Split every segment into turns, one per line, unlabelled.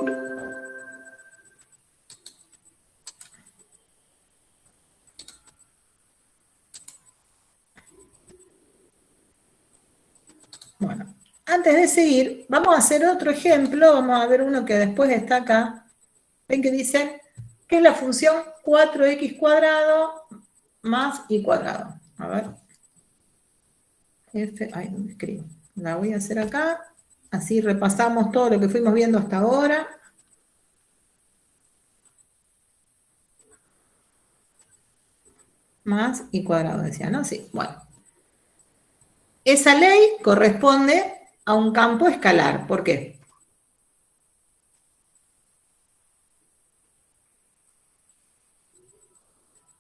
Bueno, antes de seguir, vamos a hacer otro ejemplo. Vamos a ver uno que después está acá. Ven que dice que es la función 4x cuadrado más y cuadrado. A ver. Ay, no me escribo. La voy a hacer acá. Así repasamos todo lo que fuimos viendo hasta ahora. Más y cuadrado, decía, ¿no? Sí, bueno. Esa ley corresponde a un campo escalar. ¿Por qué?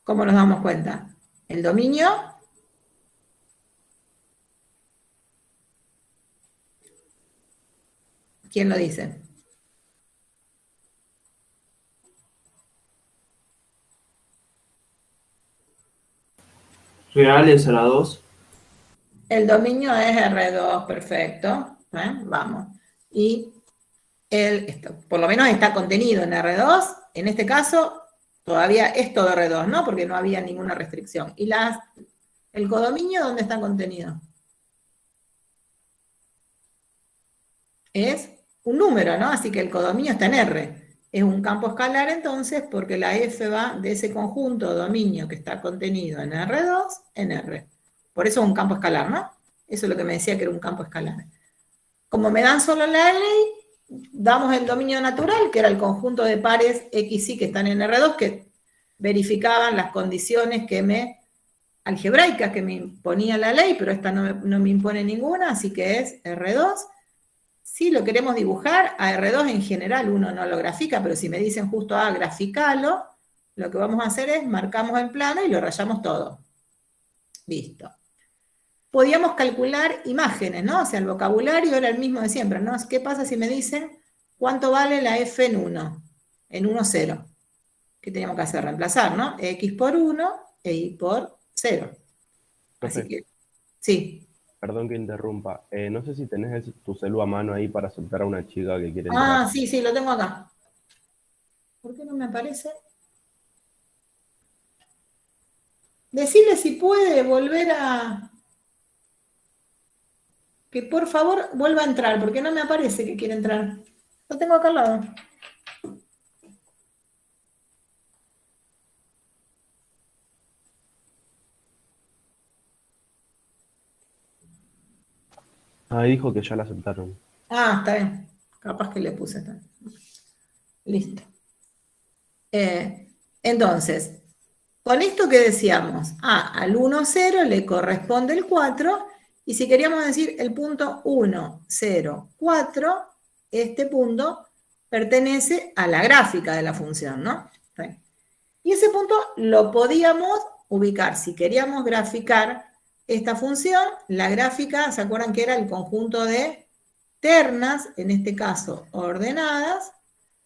¿Cómo nos damos cuenta? El dominio ¿quién lo dice?
Reales a la 2.
El dominio es R2, perfecto. Vamos. Y por lo menos está contenido en R2. En este caso, todavía es todo R2, ¿no? Porque no había ninguna restricción. ¿Y el codominio dónde está contenido? Es un número, ¿no? Así que el codominio está en R. Es un campo escalar entonces porque la F va de ese conjunto dominio que está contenido en R2 en R. Por eso es un campo escalar, ¿no? Eso es lo que me decía que era un campo escalar. Como me dan solo la ley, damos el dominio natural, que era el conjunto de pares X y que están en R2, que verificaban las condiciones algebraicas que me imponía la ley, pero esta no me impone ninguna, así que es R2. Si lo queremos dibujar, a R2 en general uno no lo grafica, pero si me dicen justo, graficalo, lo que vamos a hacer es marcamos el plano y lo rayamos todo. Listo. Podíamos calcular imágenes, ¿no? O sea, el vocabulario era el mismo de siempre, ¿no? ¿Qué pasa si me dicen cuánto vale la F en 1? En 1, 0. ¿Qué teníamos que hacer? Reemplazar, ¿no? X por 1 e Y por 0. Así que, sí.
Perdón que interrumpa. No sé si tenés tu celu a mano ahí para aceptar a una chica que quiere entrar.
Sí, lo tengo acá. ¿Por qué no me aparece? Decirle si puede volver a... Que por favor vuelva a entrar, porque no me aparece que quiere entrar. Lo tengo acá al lado.
Ahí dijo que ya la aceptaron.
Está bien. Capaz que le puse. Listo. Entonces, con esto que decíamos, al 1, 0 le corresponde el 4, y si queríamos decir el punto 1, 0, 4, este punto pertenece a la gráfica de la función, ¿no? Y ese punto lo podíamos ubicar. Si queríamos graficar esta función, la gráfica, ¿se acuerdan que era el conjunto de ternas, en este caso ordenadas,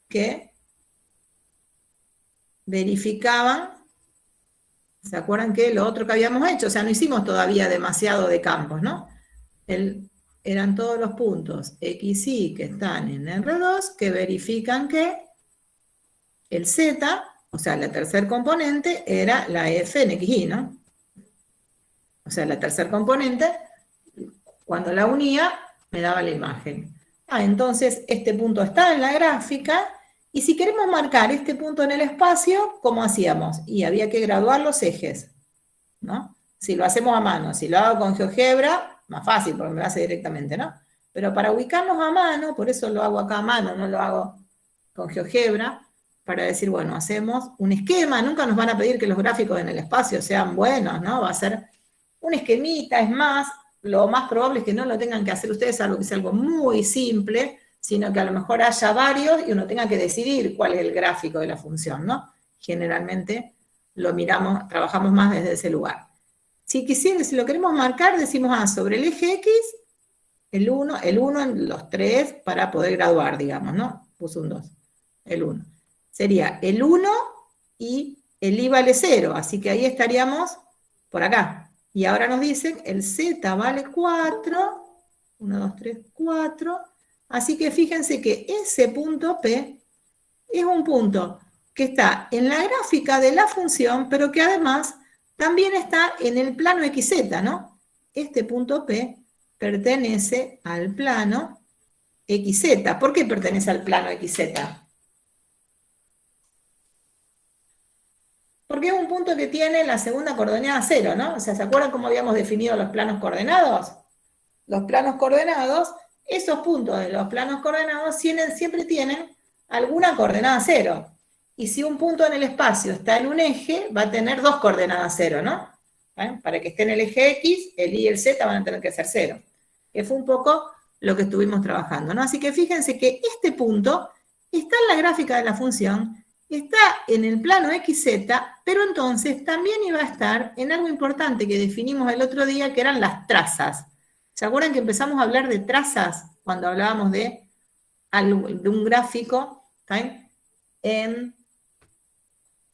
que verificaban, ¿se acuerdan que lo otro que habíamos hecho? O sea, no hicimos todavía demasiado de campos, ¿no? Eran todos los puntos X, Y que están en R2 que verifican que el Z, o sea, la tercer componente, era la F en XY, ¿no? O sea, la tercer componente, cuando la unía, me daba la imagen. Entonces, este punto está en la gráfica, y si queremos marcar este punto en el espacio, ¿cómo hacíamos? Y había que graduar los ejes, ¿no? Si lo hacemos a mano, si lo hago con GeoGebra, más fácil, porque me lo hace directamente, ¿no? Pero para ubicarnos a mano, por eso lo hago acá a mano, no lo hago con GeoGebra, para decir, bueno, hacemos un esquema, nunca nos van a pedir que los gráficos en el espacio sean buenos, ¿no? Va a ser un esquemita, es más, lo más probable es que no lo tengan que hacer ustedes, algo que sea algo muy simple, sino que a lo mejor haya varios y uno tenga que decidir cuál es el gráfico de la función, ¿no? Generalmente lo miramos, trabajamos más desde ese lugar. Si lo queremos marcar, decimos, sobre el eje X, el 1 en los 3 para poder graduar, digamos, ¿no? Puse un 2, el 1. Sería el 1 y el Y vale 0, así que ahí estaríamos por acá. Y ahora nos dicen, el Z vale 4, 1, 2, 3, 4, Así que fíjense que ese punto P es un punto que está en la gráfica de la función, pero que además también está en el plano XZ, ¿no? Este punto P pertenece al plano XZ. ¿Por qué pertenece al plano XZ? Porque es un punto que tiene la segunda coordenada 0, ¿no? O sea, ¿se acuerdan cómo habíamos definido los planos coordenados? Los planos coordenados, esos puntos de los planos coordenados siempre tienen alguna coordenada 0. Y si un punto en el espacio está en un eje, va a tener dos coordenadas 0, ¿no? Para que esté en el eje X, el Y y el Z van a tener que ser 0. Que fue un poco lo que estuvimos trabajando, ¿no? Así que fíjense que este punto está en la gráfica de la función, está en el plano XZ, pero entonces también iba a estar en algo importante que definimos el otro día, que eran las trazas. ¿Se acuerdan que empezamos a hablar de trazas cuando hablábamos de un gráfico en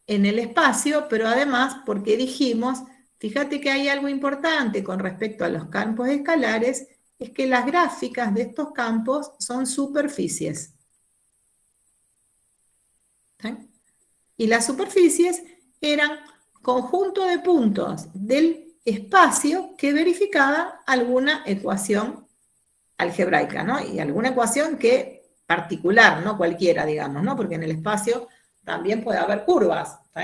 el espacio? Pero además, porque dijimos, fíjate que hay algo importante con respecto a los campos escalares, es que las gráficas de estos campos son superficies. ¿Sí? Y las superficies eran conjunto de puntos del espacio que verificaba alguna ecuación algebraica, ¿no? Y alguna ecuación que particular, no cualquiera, digamos, ¿no? Porque en el espacio también puede haber curvas, ¿sí?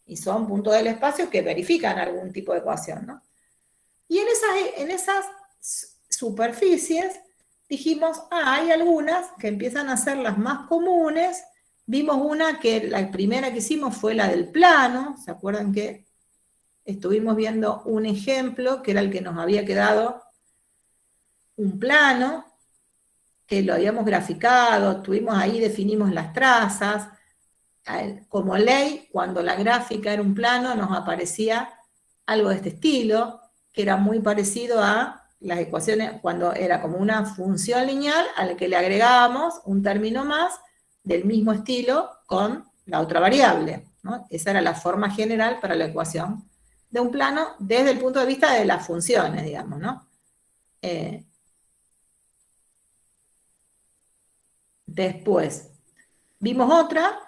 Y son puntos del espacio que verifican algún tipo de ecuación, ¿no? Y en esas superficies dijimos, hay algunas que empiezan a ser las más comunes. Vimos una que la primera que hicimos fue la del plano. ¿Se acuerdan que estuvimos viendo un ejemplo que era el que nos había quedado un plano, que lo habíamos graficado, estuvimos ahí, definimos las trazas. Como ley, cuando la gráfica era un plano, nos aparecía algo de este estilo, que era muy parecido a las ecuaciones, cuando era como una función lineal al que le agregábamos un término más del mismo estilo con la otra variable, ¿no? Esa era la forma general para la ecuación de un plano desde el punto de vista de las funciones, digamos, ¿no? Después vimos otra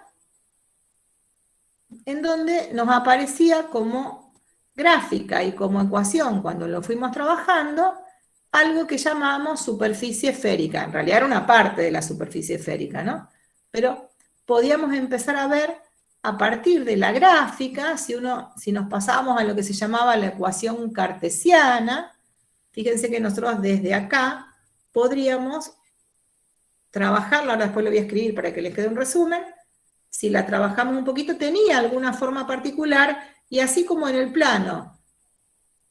en donde nos aparecía como gráfica y como ecuación, cuando lo fuimos trabajando, algo que llamamos superficie esférica. En realidad era una parte de la superficie esférica, ¿no? Pero podíamos empezar a ver a partir de la gráfica, si nos pasábamos a lo que se llamaba la ecuación cartesiana, fíjense que nosotros desde acá podríamos trabajarla, ahora después lo voy a escribir para que les quede un resumen. Si la trabajamos un poquito, tenía alguna forma particular, y así como en el plano,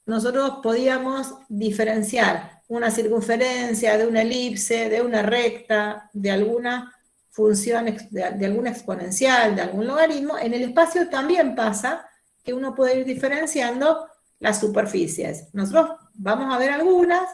nosotros podíamos diferenciar una circunferencia de una elipse, de una recta, de alguna función, de alguna exponencial, de algún logaritmo. En el espacio también pasa que uno puede ir diferenciando las superficies. Nosotros vamos a ver algunas,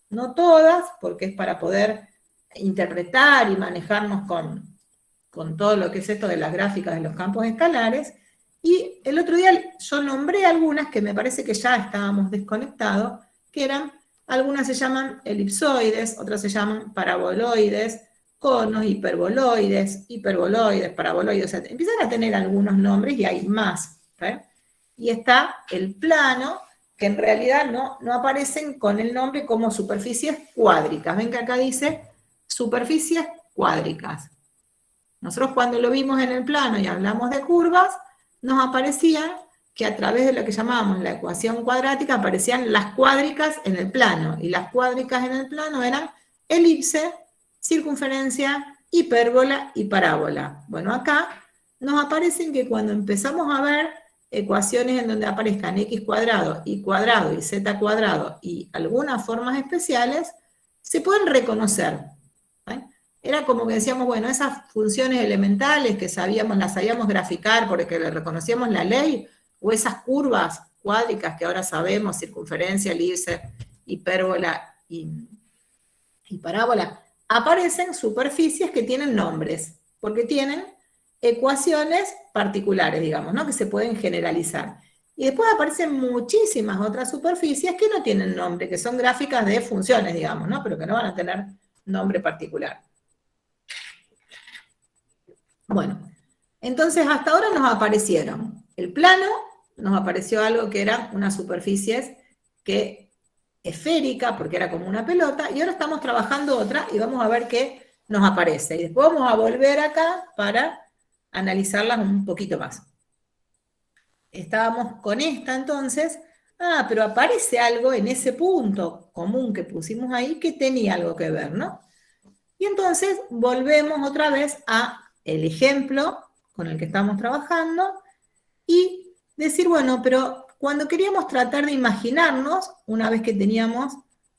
no todas, porque es para poder interpretar y manejarnos con todo lo que es esto de las gráficas de los campos escalares. Y el otro día yo nombré algunas que me parece que ya estábamos desconectados, que eran, algunas se llaman elipsoides, otras se llaman paraboloides, conos, hiperboloides, paraboloides, o sea, empiezan a tener algunos nombres y hay más, ¿sí? Y está el plano, que en realidad no aparecen con el nombre como superficies cuádricas. Ven que acá dice superficies cuádricas. Nosotros cuando lo vimos en el plano y hablamos de curvas, nos aparecía que a través de lo que llamábamos la ecuación cuadrática aparecían las cuádricas en el plano, y las cuádricas en el plano eran elipse, circunferencia, hipérbola y parábola. Bueno, acá nos aparecen que cuando empezamos a ver ecuaciones en donde aparezcan x cuadrado, y cuadrado y z cuadrado y algunas formas especiales, se pueden reconocer. Era como que decíamos, bueno, esas funciones elementales que las sabíamos graficar porque le reconocíamos la ley, o esas curvas cuádricas que ahora sabemos, circunferencia, elipse, hipérbola y parábola, aparecen superficies que tienen nombres, porque tienen ecuaciones particulares, digamos, ¿no? Que se pueden generalizar. Y después aparecen muchísimas otras superficies que no tienen nombre, que son gráficas de funciones, digamos, ¿no? Pero que no van a tener nombre particular. Bueno, entonces hasta ahora nos aparecieron el plano, nos apareció algo que era una superficie que esférica, porque era como una pelota, y ahora estamos trabajando otra y vamos a ver qué nos aparece. Y después vamos a volver acá para analizarlas un poquito más. Estábamos con esta entonces, pero aparece algo en ese punto común que pusimos ahí que tenía algo que ver, ¿no? Y entonces volvemos otra vez a el ejemplo con el que estamos trabajando y decir, bueno, pero cuando queríamos tratar de imaginarnos, una vez que teníamos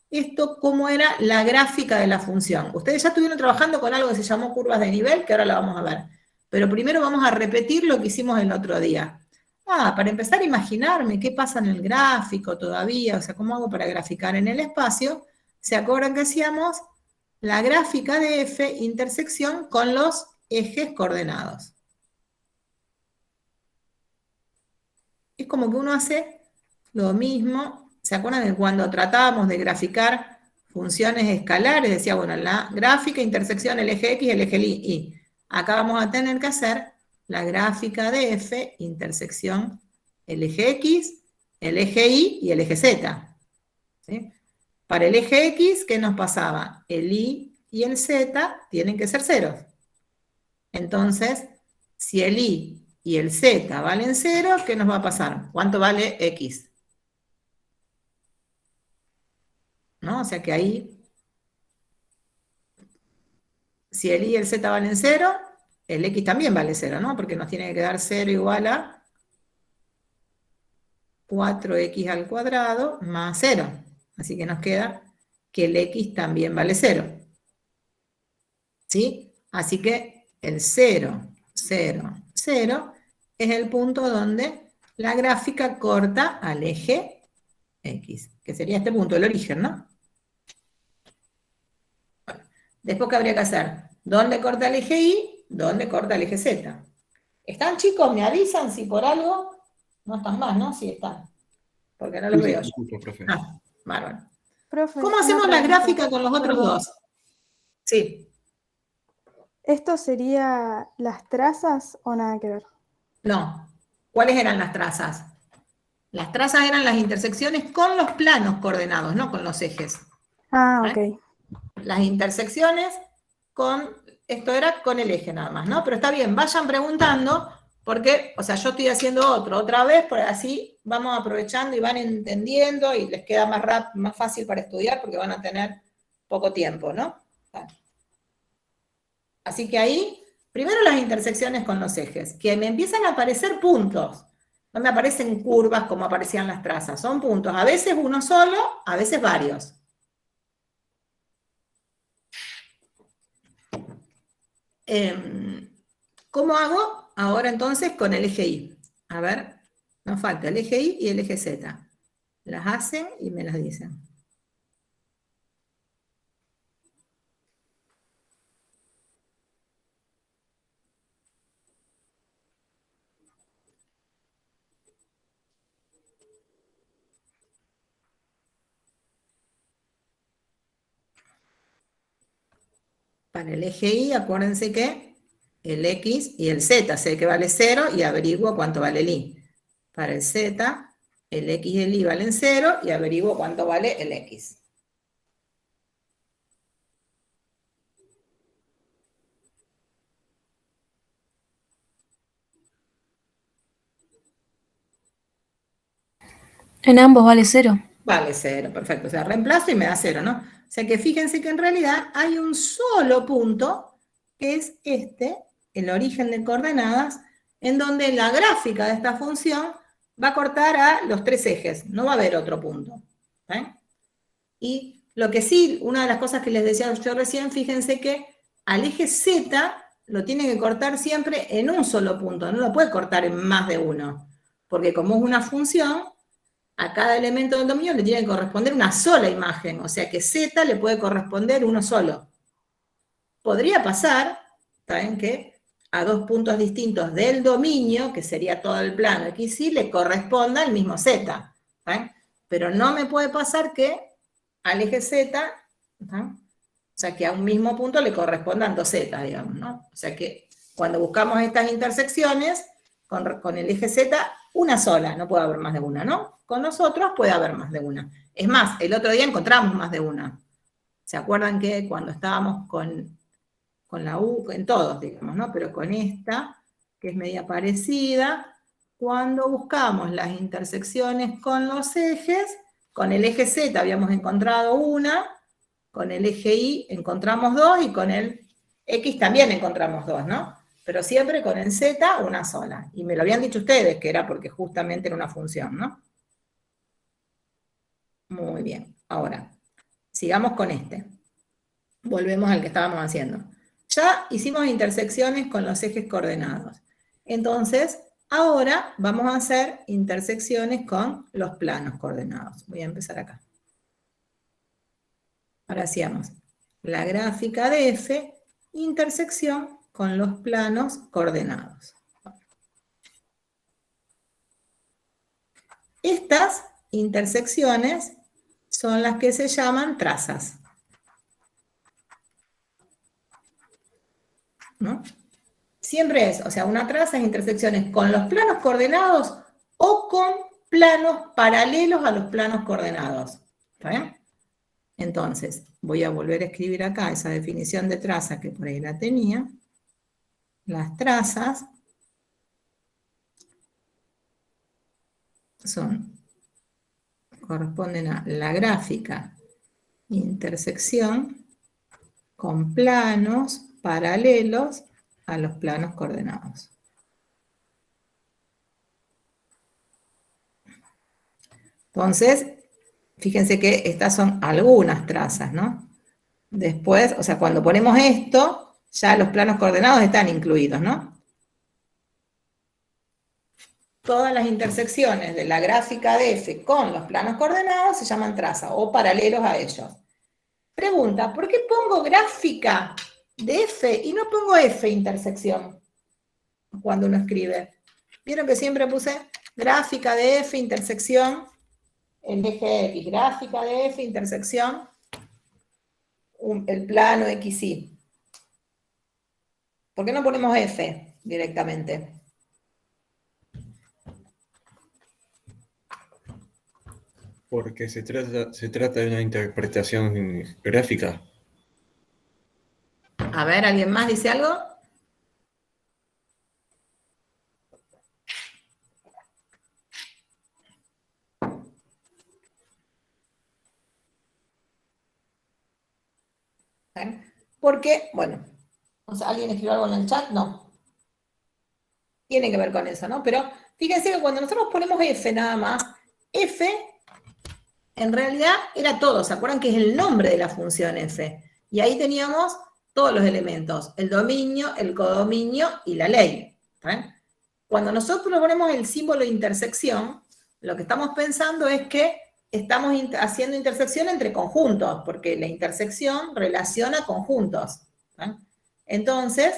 esto, cómo era la gráfica de la función. Ustedes ya estuvieron trabajando con algo que se llamó curvas de nivel, que ahora la vamos a ver. Pero primero vamos a repetir lo que hicimos el otro día. Para empezar a imaginarme qué pasa en el gráfico todavía, o sea, cómo hago para graficar en el espacio, ¿se acuerdan que hacíamos la gráfica de F intersección con los ejes coordenados? Es como que uno hace lo mismo. ¿Se acuerdan de cuando tratábamos de graficar funciones escalares? Decía, bueno, la gráfica intersección el eje X y el eje Y. Acá vamos a tener que hacer la gráfica de F intersección el eje X, el eje Y y el eje Z. ¿Sí? Para el eje X, ¿qué nos pasaba? El Y y el Z tienen que ser ceros. Entonces, si el Y y el Z valen 0, ¿qué nos va a pasar? ¿Cuánto vale X? ¿No? O sea que ahí, si el Y y el Z valen 0, el X también vale 0, ¿no? Porque nos tiene que quedar 0 igual a 4x al cuadrado más 0. Así que nos queda que el X también vale 0. ¿Sí? Así que el 0, 0, 0 es el punto donde la gráfica corta al eje X, que sería este punto, el origen, ¿no? Bueno, después, ¿qué habría que hacer? ¿Dónde corta el eje Y? ¿Dónde corta el eje Z? ¿Están, chicos? ¿Me avisan si por algo? No están más, ¿no? Sí están. Porque no los veo yo.
Escucho, profe.
Bárbaro.
Profe,
¿Cómo hacemos la gráfica con los otros dos? Sí.
¿Esto sería las trazas o nada que ver?
No. ¿Cuáles eran las trazas? Las trazas eran las intersecciones con los planos coordenados, no con los ejes.
Ok.
Las intersecciones con, esto era con el eje nada más, ¿no? Pero está bien, vayan preguntando, porque, o sea, yo estoy haciendo otra vez, por así vamos aprovechando y van entendiendo y les queda más fácil para estudiar porque van a tener poco tiempo, ¿no? Así que ahí, primero las intersecciones con los ejes, que me empiezan a aparecer puntos. No me aparecen curvas como aparecían las trazas, son puntos. A veces uno solo, a veces varios. ¿Cómo hago ahora entonces con el eje Y? A ver, nos falta el eje Y y el eje Z. Las hacen y me las dicen. Para el eje Y, acuérdense que el X y el Z sé que vale 0 y averiguo cuánto vale el Y. Para el Z, el X y el Y valen 0 y averiguo cuánto vale el X.
En ambos vale 0.
Vale 0, perfecto. O sea, reemplazo y me da 0, ¿no? O sea que fíjense que en realidad hay un solo punto, que es este, el origen de coordenadas, en donde la gráfica de esta función va a cortar a los 3 ejes, no va a haber otro punto. Y lo que sí, una de las cosas que les decía yo recién, fíjense que al eje Z lo tiene que cortar siempre en un solo punto, no lo puede cortar en más de uno, porque como es una función, a cada elemento del dominio le tiene que corresponder una sola imagen, o sea que Z le puede corresponder uno solo. Podría pasar, ¿saben qué? A dos puntos distintos del dominio, que sería todo el plano X, y le corresponda el mismo Z. ¿saben? Pero no me puede pasar que al eje Z sea, que a un mismo punto le correspondan 2 zetas, digamos, ¿no? O sea que cuando buscamos estas intersecciones, con el eje Z, una sola, no puede haber más de una, ¿no? Con nosotros puede haber más de una. Es más, el otro día encontramos más de una. ¿Se acuerdan que cuando estábamos con la U, en todos, digamos, ¿no? Pero con esta, que es media parecida, cuando buscamos las intersecciones con los ejes, con el eje Z habíamos encontrado una, con el eje Y encontramos 2 y con el X también encontramos 2, ¿no? Pero siempre con el Z una sola. Y me lo habían dicho ustedes, que era porque justamente era una función, ¿no? Muy bien. Ahora, sigamos con este. Volvemos al que estábamos haciendo. Ya hicimos intersecciones con los ejes coordenados. Entonces, ahora vamos a hacer intersecciones con los planos coordenados. Voy a empezar acá. Ahora hacíamos la gráfica de F, intersección con los planos coordenados. Estas intersecciones son las que se llaman trazas, ¿no? Siempre es, o sea, una traza es intersecciones con los planos coordenados o con planos paralelos a los planos coordenados. ¿Está bien? Entonces, voy a volver a escribir acá esa definición de traza que por ahí la tenía. Las trazas corresponden a la gráfica intersección con planos paralelos a los planos coordenados. Entonces, fíjense que estas son algunas trazas, ¿no? Después, o sea, cuando ponemos esto, ya los planos coordenados están incluidos, ¿no? Todas las intersecciones de la gráfica de F con los planos coordenados se llaman traza o paralelos a ellos. Pregunta, ¿por qué pongo gráfica de F y no pongo F intersección cuando uno escribe? ¿Vieron que siempre puse gráfica de F intersección el eje X, gráfica de F intersección el plano XY? ¿Por qué no ponemos F directamente?
Porque se trata de una interpretación gráfica.
A ver, ¿alguien más dice algo? Porque, bueno, o sea, ¿alguien escribió algo en el chat? No. Tiene que ver con eso, ¿no? Pero fíjense que cuando nosotros ponemos F nada más, F en realidad era todo. ¿Se acuerdan que es el nombre de la función F? Y ahí teníamos todos los elementos, el dominio, el codominio y la ley. ¿Bien? Cuando nosotros ponemos el símbolo de intersección, lo que estamos pensando es que estamos haciendo intersección entre conjuntos, porque la intersección relaciona conjuntos. ¿Bien? Entonces,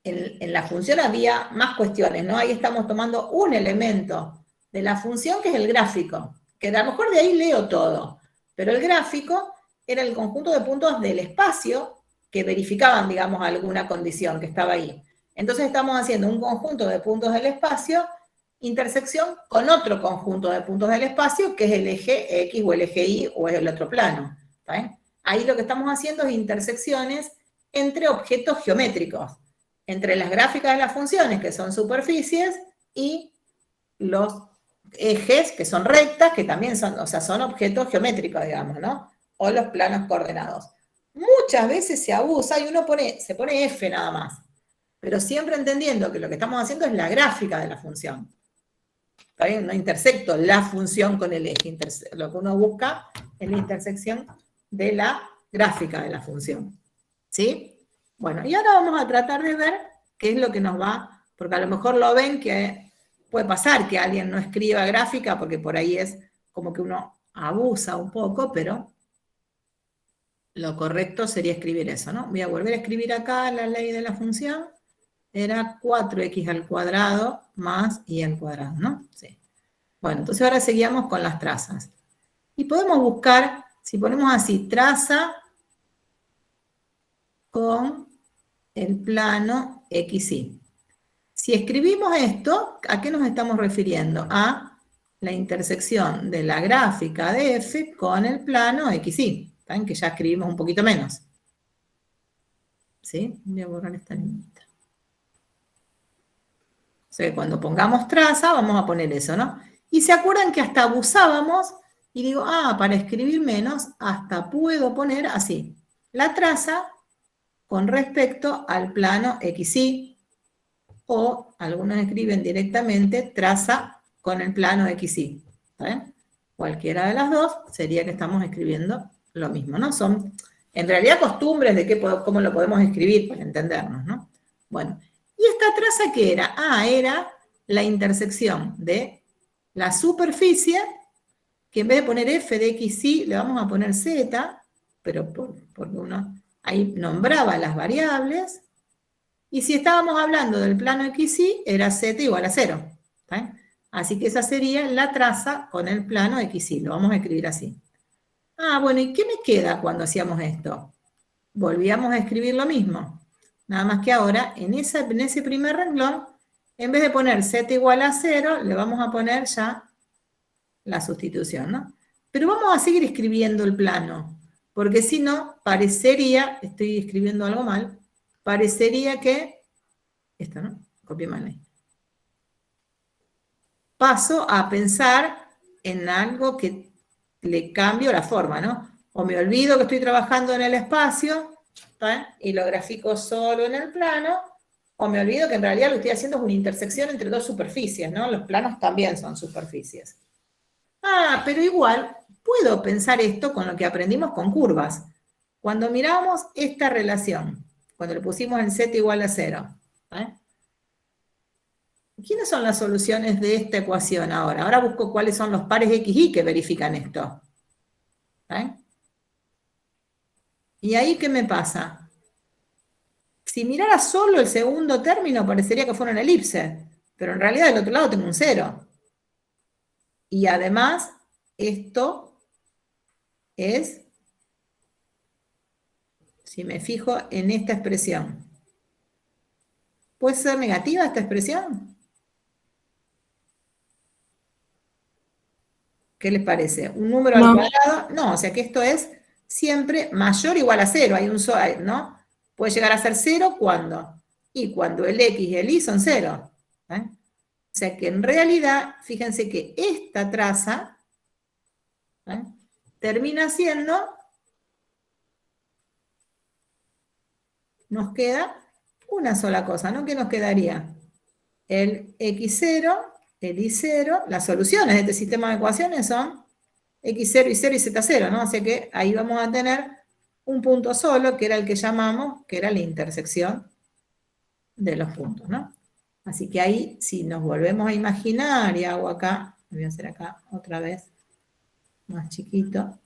en la función había más cuestiones, ¿no? Ahí estamos tomando un elemento de la función que es el gráfico, que a lo mejor de ahí leo todo, pero el gráfico era el conjunto de puntos del espacio que verificaban, digamos, alguna condición que estaba ahí. Entonces estamos haciendo un conjunto de puntos del espacio, intersección con otro conjunto de puntos del espacio, que es el eje X o el eje Y o es el otro plano. ¿Está bien? Ahí lo que estamos haciendo es intersecciones entre objetos geométricos, entre las gráficas de las funciones, que son superficies, y los ejes, que son rectas, que también son, o sea, son objetos geométricos, digamos, ¿no? O los planos coordenados. Muchas veces se abusa y se pone F nada más, pero siempre entendiendo que lo que estamos haciendo es la gráfica de la función. ¿Está bien? No intersecto la función con el eje, lo que uno busca es la intersección de la gráfica de la función. ¿Sí? Bueno, y ahora vamos a tratar de ver qué es lo que nos va, porque a lo mejor lo ven que puede pasar que alguien no escriba gráfica, porque por ahí es como que uno abusa un poco, pero lo correcto sería escribir eso, ¿no? Voy a volver a escribir acá la ley de la función. Era 4x al cuadrado más y al cuadrado, ¿no? Sí. Bueno, entonces ahora seguíamos con las trazas. Y podemos buscar, si ponemos así, traza con el plano XY. Si escribimos esto, ¿a qué nos estamos refiriendo? A la intersección de la gráfica de F con el plano XY. ¿Saben? Que ya escribimos un poquito menos. ¿Sí? Voy a borrar esta limitita. O sea, cuando pongamos traza, vamos a poner eso, ¿no? Y se acuerdan que hasta abusábamos, y digo, para escribir menos, hasta puedo poner así, la traza con respecto al plano XY, o algunos escriben directamente traza con el plano XY. ¿Saben? Cualquiera de las dos sería que estamos escribiendo lo mismo, ¿no? Son, en realidad, costumbres de cómo lo podemos escribir para entendernos, ¿no? Bueno, ¿y esta traza qué era? Era la intersección de la superficie, que en vez de poner F de XY, le vamos a poner Z, pero porque uno ahí nombraba las variables, y si estábamos hablando del plano XY, era Z igual a 0. ¿Está? Así que esa sería la traza con el plano XY, lo vamos a escribir así. Bueno, ¿y qué me queda cuando hacíamos esto? Volvíamos a escribir lo mismo. Nada más que ahora, en ese primer renglón, en vez de poner Z igual a 0, le vamos a poner ya la sustitución, ¿no? Pero vamos a seguir escribiendo el plano, porque si no, parecería, estoy escribiendo algo mal, parecería que, esto, ¿no? Copié mal ahí. Paso a pensar en algo que le cambio la forma, ¿no? O me olvido que estoy trabajando en el espacio, ¿tá? Y lo grafico solo en el plano, o me olvido que en realidad lo que estoy haciendo es una intersección entre dos superficies, ¿no? Los planos también son superficies. Pero igual, puedo pensar esto con lo que aprendimos con curvas. Cuando miramos esta relación, cuando le pusimos el Z igual a 0, ¿quiénes son las soluciones de esta ecuación ahora? Ahora busco cuáles son los pares X y que verifican esto. ¿Y ahí qué me pasa? Si mirara solo el segundo término, parecería que fuera una elipse, pero en realidad del otro lado tengo un 0. Y además, esto es, si me fijo en esta expresión, ¿puede ser negativa esta expresión? ¿Qué les parece? ¿Un número al cuadrado? No, o sea que esto es siempre mayor o igual a 0. Hay un solo, ¿no? Puede llegar a ser 0 cuando. Y cuando el X y el Y son 0. O sea que en realidad, fíjense que esta traza termina siendo, nos queda una sola cosa, ¿no? ¿Qué nos quedaría? El X0, el Y0, las soluciones de este sistema de ecuaciones son X0, Y0 y Z0, ¿no? O sea que ahí vamos a tener un punto solo, que era el que llamamos, que era la intersección de los puntos, ¿no? Así que ahí, si nos volvemos a imaginar, y hago acá, voy a hacer acá otra vez, más chiquito.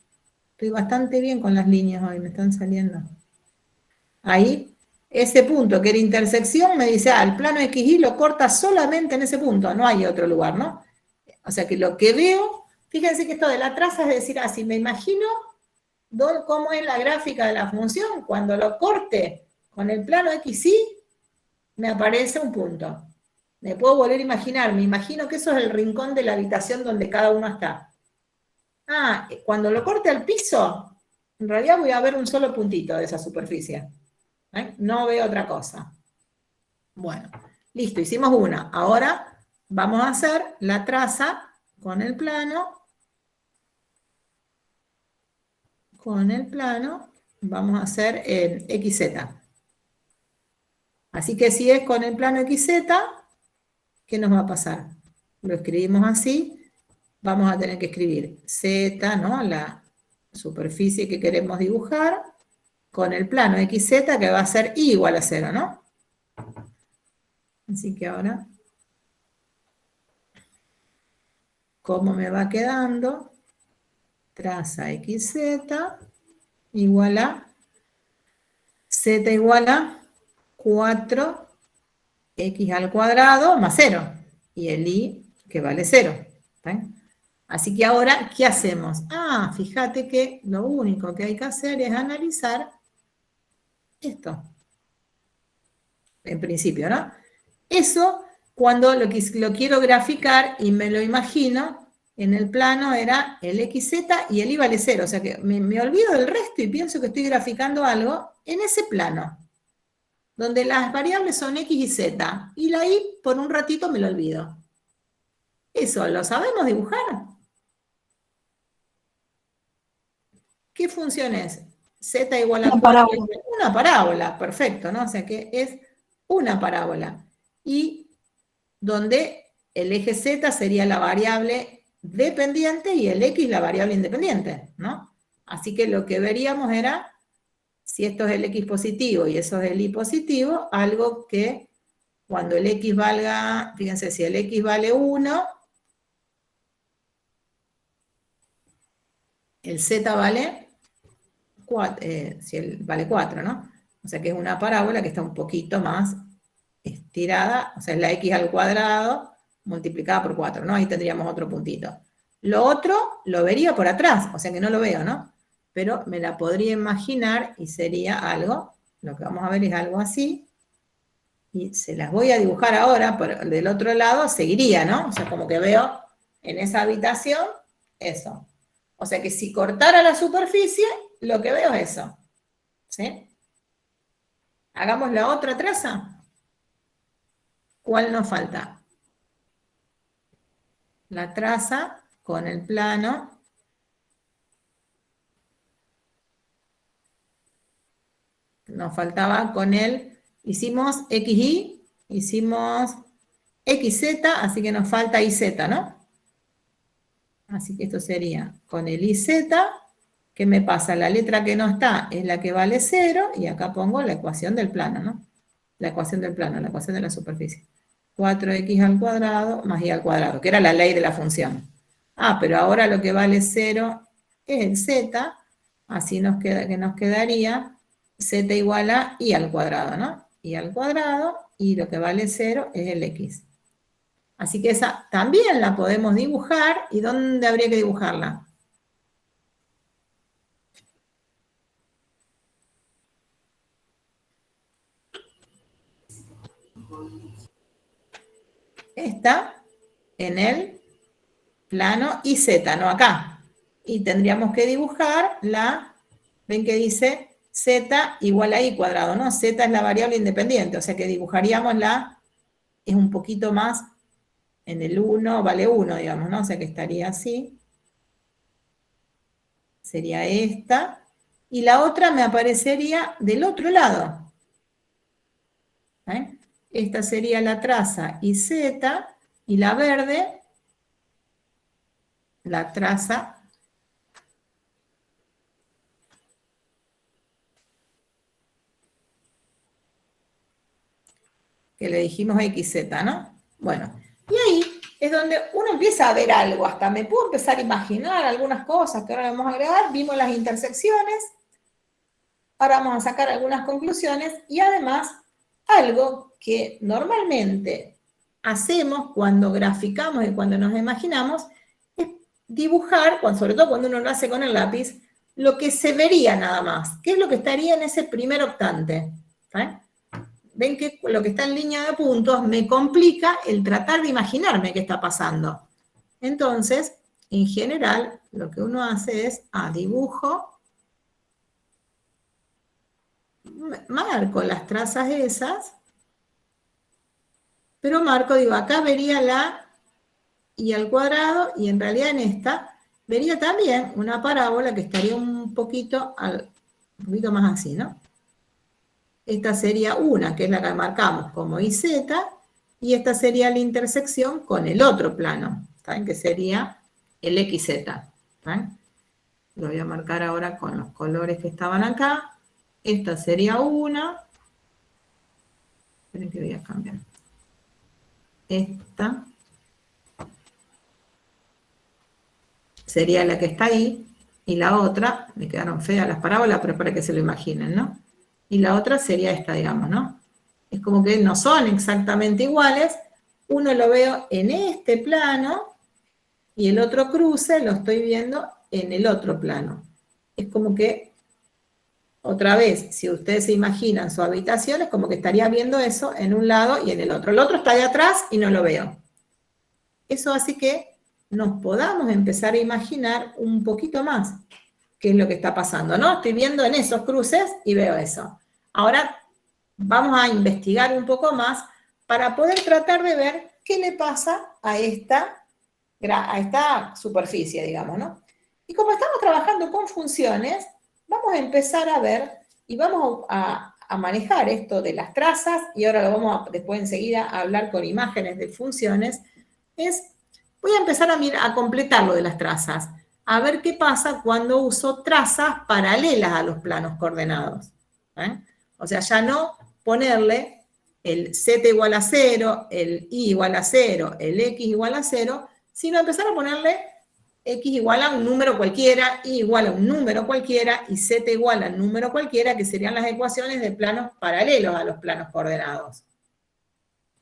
Estoy bastante bien con las líneas hoy, me están saliendo. Ahí, ese punto que era intersección, me dice, el plano XY lo corta solamente en ese punto, no hay otro lugar, ¿no? O sea que lo que veo, fíjense que esto de la traza es decir, si me imagino cómo es la gráfica de la función, cuando lo corte con el plano XY, me aparece un punto. Me puedo volver a imaginar, me imagino que eso es el rincón de la habitación donde cada uno está. Cuando lo corte al piso, en realidad voy a ver un solo puntito de esa superficie. No veo otra cosa. Bueno, listo, hicimos una. Ahora vamos a hacer la traza con el plano. Con el plano vamos a hacer el XZ. Así que si es con el plano XZ, ¿qué nos va a pasar? Lo escribimos así. Vamos a tener que escribir Z, ¿no? La superficie que queremos dibujar, con el plano XZ que va a ser Y igual a 0, ¿no? Así que ahora, ¿cómo me va quedando? Traza XZ igual a Z igual a 4x al cuadrado más 0. Y el Y que vale 0. ¿Ven? Así que ahora, ¿qué hacemos? Fíjate que lo único que hay que hacer es analizar esto. En principio, ¿no? Eso, cuando lo quiero graficar y me lo imagino, en el plano era el XZ y el Y vale 0. O sea que me olvido del resto y pienso que estoy graficando algo en ese plano, donde las variables son X y Z. Y la Y, por un ratito, me lo olvido. ¿Eso lo sabemos dibujar? ¿Qué función es? Z igual a 4. Una parábola, perfecto, ¿no? O sea que es una parábola. Y donde el eje Z sería la variable dependiente y el X la variable independiente, ¿no? Así que lo que veríamos era, si esto es el X positivo y eso es el Y positivo, algo que cuando el X valga, fíjense, si el X vale 1, el Z vale 4, vale 4, ¿no? O sea que es una parábola que está un poquito más estirada, o sea, es la X al cuadrado multiplicada por 4, ¿no? Ahí tendríamos otro puntito. Lo otro lo vería por atrás, o sea que no lo veo, ¿no? Pero me la podría imaginar y sería algo, lo que vamos a ver es algo así, y se las voy a dibujar ahora, pero del otro lado seguiría, ¿no? O sea, como que veo en esa habitación eso. O sea que si cortara la superficie, lo que veo es eso. ¿Sí? Hagamos la otra traza. ¿Cuál nos falta? La traza con el plano. Nos faltaba con él. Hicimos XY, hicimos XZ, así que nos falta IZ, ¿no? Así que esto sería con el IZ. ¿Qué me pasa? La letra que no está es la que vale 0, y acá pongo la ecuación del plano, ¿no? La ecuación del plano, la ecuación de la superficie. 4x al cuadrado más y al cuadrado, que era la ley de la función. Ah, pero ahora lo que vale 0 es el z, así nos quedaría z igual a y al cuadrado, ¿no? Y al cuadrado, y lo que vale 0 es el x. Así que esa también la podemos dibujar. ¿Y dónde habría que dibujarla? Está en el plano IZ, no acá. Y tendríamos que dibujar ven que dice Z igual a I cuadrado, ¿no? Z es la variable independiente, o sea que dibujaríamos es un poquito más en el 1, vale 1, digamos, ¿no? O sea que estaría así. Sería esta. Y la otra me aparecería del otro lado. ¿Eh? Esta sería la traza IZ, y la verde, la traza que le dijimos XZ, ¿no? Bueno, y ahí es donde uno empieza a ver algo, hasta me puedo empezar a imaginar algunas cosas que ahora vamos a agregar. Vimos las intersecciones, ahora vamos a sacar algunas conclusiones, y además algo que normalmente hacemos cuando graficamos y cuando nos imaginamos es dibujar, sobre todo cuando uno lo hace con el lápiz, lo que se vería nada más, qué es lo que estaría en ese primer octante. ¿Eh? Ven que lo que está en línea de puntos me complica el tratar de imaginarme qué está pasando. Entonces, en general, lo que uno hace es, dibujo, marco las trazas esas, pero marco, digo, acá vería la y al cuadrado, y en realidad en esta vería también una parábola que estaría un poquito más así, ¿no? Esta sería una, que es la que marcamos como IZ, y esta sería la intersección con el otro plano, ¿saben? Que sería el XZ. ¿Saben? Lo voy a marcar ahora con los colores que estaban acá. Esta sería una. Esperen que voy a cambiar. Esta sería la que está ahí, y la otra, me quedaron feas las parábolas, pero para que se lo imaginen, ¿no? Y la otra sería esta, digamos, ¿no? Es como que no son exactamente iguales. Uno lo veo en este plano y el otro cruce lo estoy viendo en el otro plano. Es como que Otra vez, si ustedes se imaginan su habitación, es como que estaría viendo eso en un lado y en el otro. El otro está de atrás y no lo veo. Eso hace que nos podamos empezar a imaginar un poquito más qué es lo que está pasando, ¿no? Estoy viendo en esos cruces y veo eso. Ahora vamos a investigar un poco más para poder tratar de ver qué le pasa a esta superficie, digamos, ¿no? Y como estamos trabajando con funciones, vamos a empezar a ver y vamos a manejar esto de las trazas, y ahora lo vamos a, después enseguida a hablar con imágenes de funciones, voy a empezar a completar lo de las trazas, a ver qué pasa cuando uso trazas paralelas a los planos coordenados. O sea, ya no ponerle el z igual a 0, el y igual a 0, el x igual a 0, sino empezar a ponerle x igual a un número cualquiera, y igual a un número cualquiera, y z igual a un número cualquiera, que serían las ecuaciones de planos paralelos a los planos coordenados.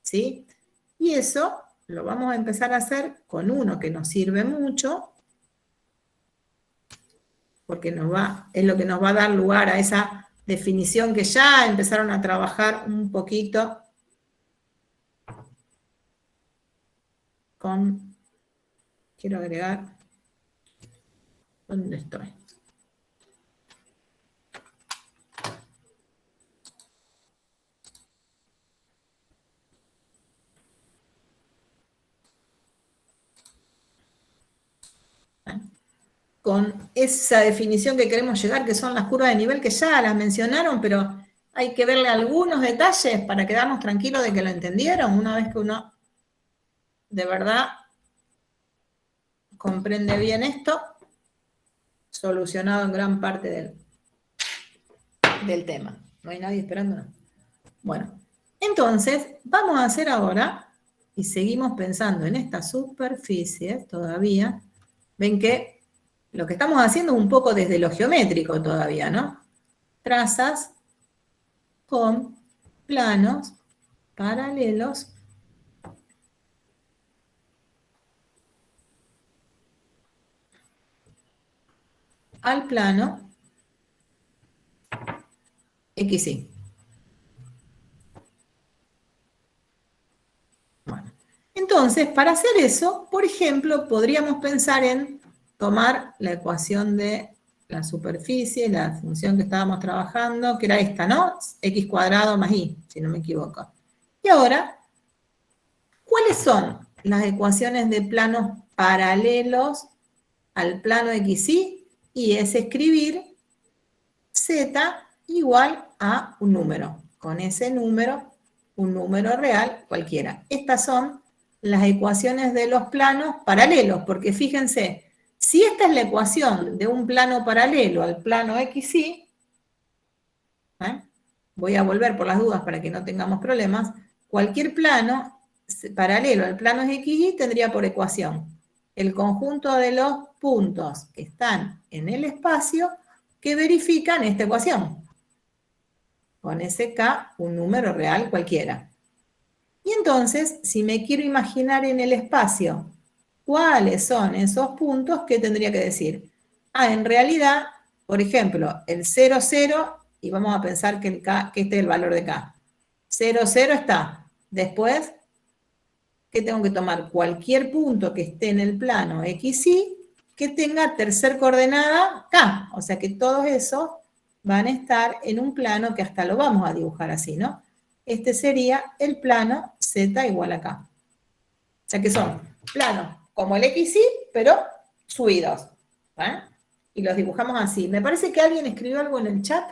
¿Sí? Y eso lo vamos a empezar a hacer con uno que nos sirve mucho, porque es lo que nos va a dar lugar a esa definición que ya empezaron a trabajar un poquito con, quiero agregar, ¿dónde estoy? Con esa definición que queremos llegar, que son las curvas de nivel, que ya las mencionaron, pero hay que verle algunos detalles para quedarnos tranquilos de que lo entendieron, una vez que uno de verdad comprende bien esto, solucionado en gran parte del tema. ¿No hay nadie esperando? No. Bueno, entonces vamos a hacer ahora, y seguimos pensando en esta superficie todavía, ven que lo que estamos haciendo es un poco desde lo geométrico todavía, ¿no? Trazas con planos paralelos al plano XY. Bueno, entonces, para hacer eso, por ejemplo, podríamos pensar en tomar la ecuación de la superficie, la función que estábamos trabajando, que era esta, ¿no? X cuadrado más Y, si no me equivoco. Y ahora, ¿cuáles son las ecuaciones de planos paralelos al plano XY? Y es escribir Z igual a un número. Con ese número, un número real cualquiera. Estas son las ecuaciones de los planos paralelos, porque fíjense, si esta es la ecuación de un plano paralelo al plano XY, voy a volver por las dudas para que no tengamos problemas, cualquier plano paralelo al plano XY tendría por ecuación el conjunto de los puntos que están en el espacio que verifican esta ecuación. Con ese K, un número real cualquiera. Y entonces, si me quiero imaginar en el espacio cuáles son esos puntos, ¿qué tendría que decir? En realidad, por ejemplo, el 0, 0, y vamos a pensar que este es el valor de K. 0, 0 está. Después, ¿qué tengo que tomar? Cualquier punto que esté en el plano XY que tenga tercer coordenada K. O sea que todos esos van a estar en un plano que hasta lo vamos a dibujar así, ¿no? Este sería el plano Z igual a K. O sea que son planos como el XY, pero subidos. Y los dibujamos así. Me parece que alguien escribió algo en el chat.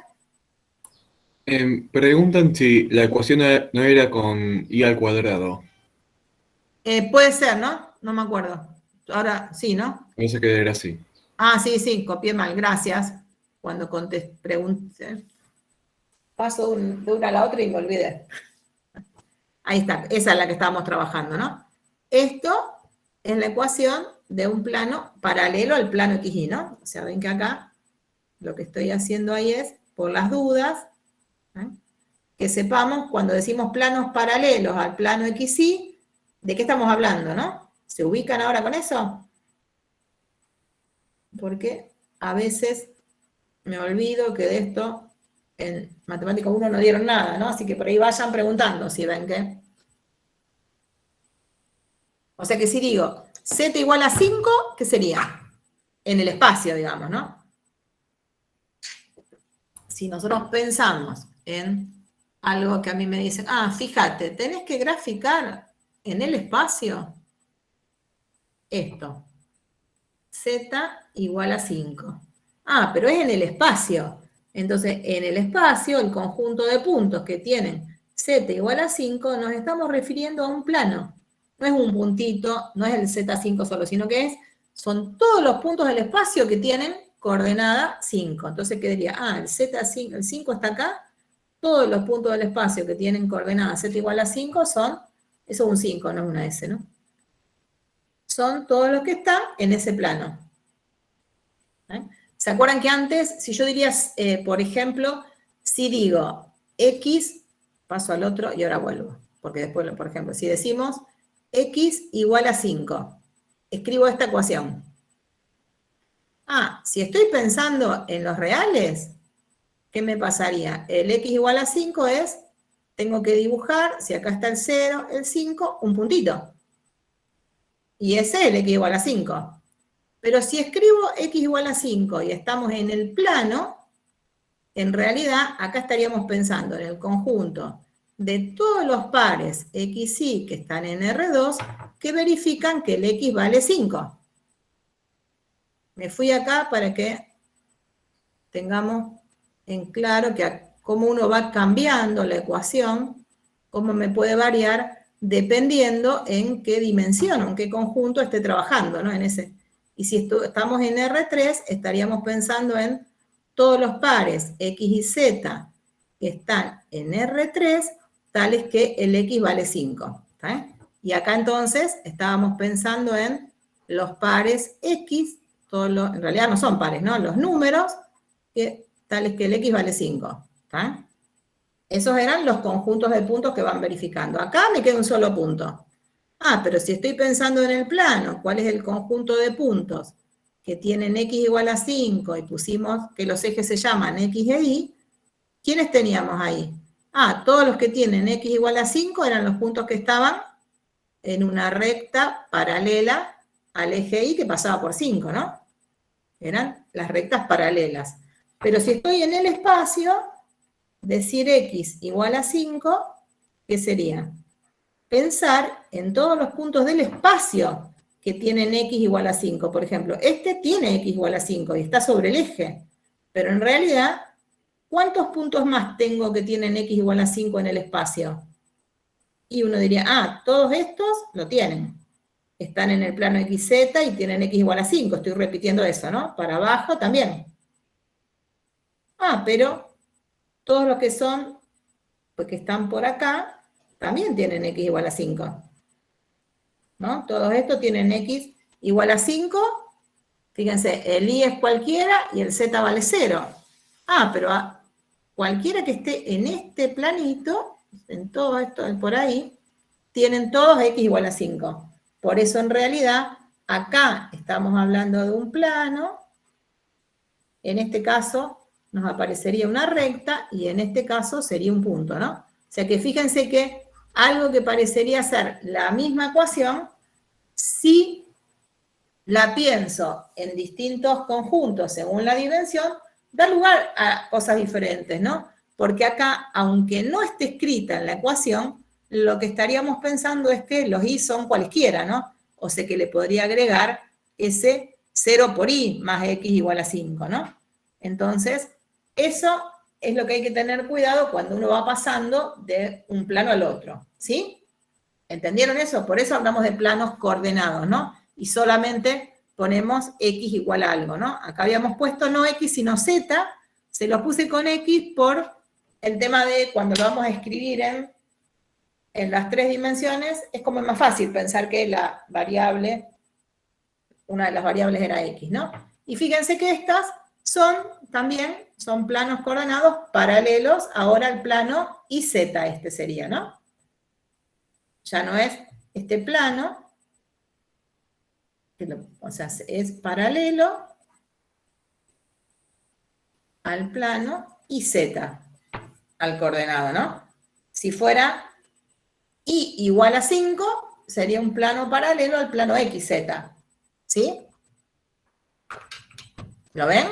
Preguntan si la ecuación no era con y al cuadrado.
Puede ser, ¿no? No me acuerdo. Ahora sí, ¿no?
Parece que era así.
Sí, copié mal. Gracias. Cuando pregunté, paso de una a la otra y me olvidé. Ahí está, esa es la que estábamos trabajando, ¿no? Esto es la ecuación de un plano paralelo al plano XY, ¿no? O sea, ven que acá lo que estoy haciendo ahí es, por las dudas, que sepamos cuando decimos planos paralelos al plano XY, ¿de qué estamos hablando, no? ¿Se ubican ahora con eso? Porque a veces me olvido que de esto en matemática 1 no dieron nada, ¿no? Así que por ahí vayan preguntando si ven que... O sea que si digo z igual a 5, ¿qué sería? En el espacio, digamos, ¿no? Si nosotros pensamos en algo que a mí me dicen, fíjate, tenés que graficar en el espacio esto. Z igual a 5. Pero es en el espacio. Entonces, en el espacio, el conjunto de puntos que tienen Z igual a 5, nos estamos refiriendo a un plano. No es un puntito, no es el Z5 solo, sino que son todos los puntos del espacio que tienen coordenada 5. Entonces quedaría, el Z5, el 5 está acá, todos los puntos del espacio que tienen coordenada Z igual a 5 son, eso es un 5, no es una S, ¿no? Son todos los que están en ese plano. ¿Se acuerdan que antes, si yo diría, por ejemplo, si digo X, paso al otro y ahora vuelvo. Porque después, por ejemplo, si decimos X igual a 5, escribo esta ecuación. Si estoy pensando en los reales, ¿qué me pasaría? El X igual a 5 tengo que dibujar, si acá está el 0, el 5, un puntito. Y ese es el X igual a 5. Pero si escribo X igual a 5 y estamos en el plano, en realidad acá estaríamos pensando en el conjunto de todos los pares XY que están en R2 que verifican que el X vale 5. Me fui acá para que tengamos en claro que cómo uno va cambiando la ecuación, cómo me puede variar dependiendo en qué dimensión, en qué conjunto esté trabajando, ¿no? Y si estamos en R3, estaríamos pensando en todos los pares X y Z que están en R3, tales que el X vale 5. Y acá entonces estábamos pensando en los pares X, en realidad no son pares, ¿no? Los números, tales que el X vale 5. Esos eran los conjuntos de puntos que van verificando. Acá me queda un solo punto. Pero si estoy pensando en el plano, ¿cuál es el conjunto de puntos que tienen X igual a 5 y pusimos que los ejes se llaman X e Y? ¿Quiénes teníamos ahí? Todos los que tienen X igual a 5 eran los puntos que estaban en una recta paralela al eje Y que pasaba por 5, ¿no? Eran las rectas paralelas. Pero si estoy en el espacio, decir X igual a 5, ¿qué sería? Pensar en todos los puntos del espacio que tienen X igual a 5. Por ejemplo, este tiene X igual a 5 y está sobre el eje. Pero en realidad, ¿cuántos puntos más tengo que tienen X igual a 5 en el espacio? Y uno diría, todos estos lo tienen. Están en el plano XZ y tienen X igual a 5. Estoy repitiendo eso, ¿no? Para abajo también. Pero todos los que son, porque están por acá, también tienen X igual a 5. ¿No? Todos estos tienen X igual a 5. Fíjense, el Y es cualquiera y el Z vale 0. Pero cualquiera que esté en este planito, en todo esto, por ahí, tienen todos X igual a 5. Por eso, en realidad, acá estamos hablando de un plano. En este caso, nos aparecería una recta y en este caso sería un punto, ¿no? O sea que fíjense que algo que parecería ser la misma ecuación, si la pienso en distintos conjuntos según la dimensión, da lugar a cosas diferentes, ¿no? Porque acá, aunque no esté escrita en la ecuación, lo que estaríamos pensando es que los Y son cualesquiera, ¿no? O sea que le podría agregar ese 0 por Y más X igual a 5, ¿no? Entonces, eso es lo que hay que tener cuidado cuando uno va pasando de un plano al otro, ¿sí? ¿Entendieron eso? Por eso hablamos de planos coordenados, ¿no? Y solamente ponemos X igual a algo, ¿no? Acá habíamos puesto no X sino Z, se lo puse con X por el tema de cuando lo vamos a escribir en las 3 dimensiones, es como más fácil pensar que la variable, una de las variables era X, ¿no? Y fíjense que estas también son planos coordenados paralelos ahora al plano IZ, este sería, ¿no? Ya no es este plano, o sea, es paralelo al plano IZ. al coordenado, ¿no? Si fuera y igual a 5, sería un plano paralelo al plano XZ. ¿Sí? ¿Lo ven?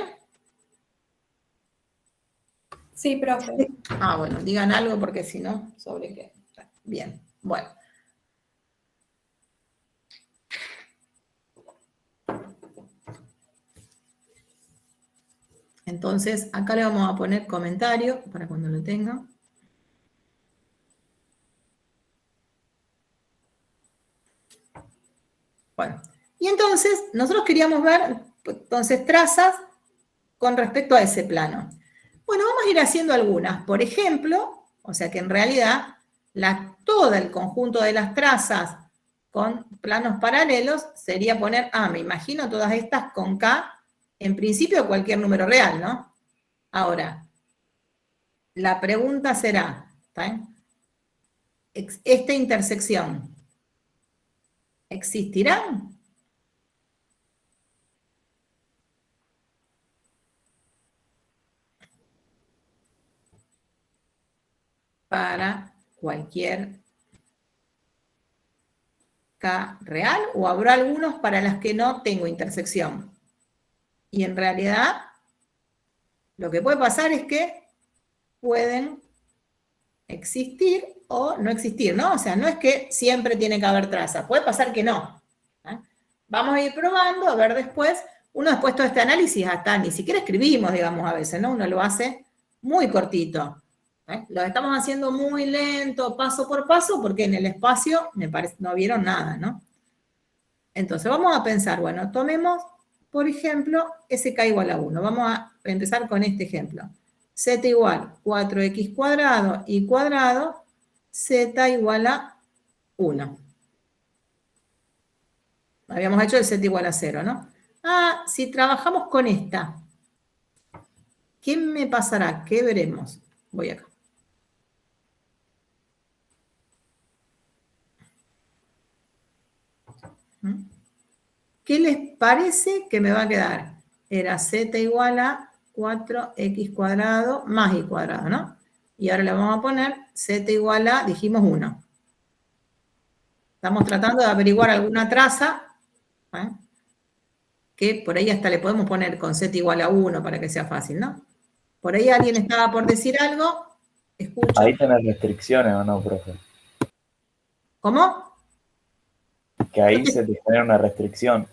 Sí, profe.
Ah, bueno, digan algo porque si no, ¿sobre qué? Bien, bueno. Entonces, acá le vamos a poner comentario para cuando lo tengan. Bueno, y entonces nosotros queríamos ver, entonces, trazas con respecto a ese plano. Bueno, vamos a ir haciendo algunas. Por ejemplo, o sea que en realidad todo el conjunto de las trazas con planos paralelos sería poner, me imagino todas estas con K, en principio cualquier número real, ¿no? Ahora, la pregunta será, ¿esta intersección existirá? Para cualquier K real, o habrá algunos para las que no tengo intersección. Y en realidad, lo que puede pasar es que pueden existir o no existir, ¿no? O sea, no es que siempre tiene que haber trazas, puede pasar que no. Vamos a ir probando, a ver después. Uno después todo este análisis hasta ni siquiera escribimos, digamos, a veces, ¿no? Uno lo hace muy cortito. Lo estamos haciendo muy lento, paso por paso, porque en el espacio, me parece, no vieron nada, ¿no? Entonces, vamos a pensar, bueno, tomemos, por ejemplo, SK igual a 1. Vamos a empezar con este ejemplo. Z igual 4x cuadrado y cuadrado, Z igual a 1. Habíamos hecho el Z igual a 0, ¿no? Si trabajamos con esta, ¿qué me pasará? ¿Qué veremos? Voy acá. ¿Qué les parece que me va a quedar? Era Z igual a 4x cuadrado más y cuadrado, ¿no? Y ahora le vamos a poner Z igual a, dijimos 1. Estamos tratando de averiguar alguna traza, que por ahí hasta le podemos poner con Z igual a 1 para que sea fácil, ¿no? Por ahí alguien estaba por decir algo. Escucho.
Ahí tenés restricciones, ¿o no, profe?
¿Cómo?
Que ahí se te genera una restricción.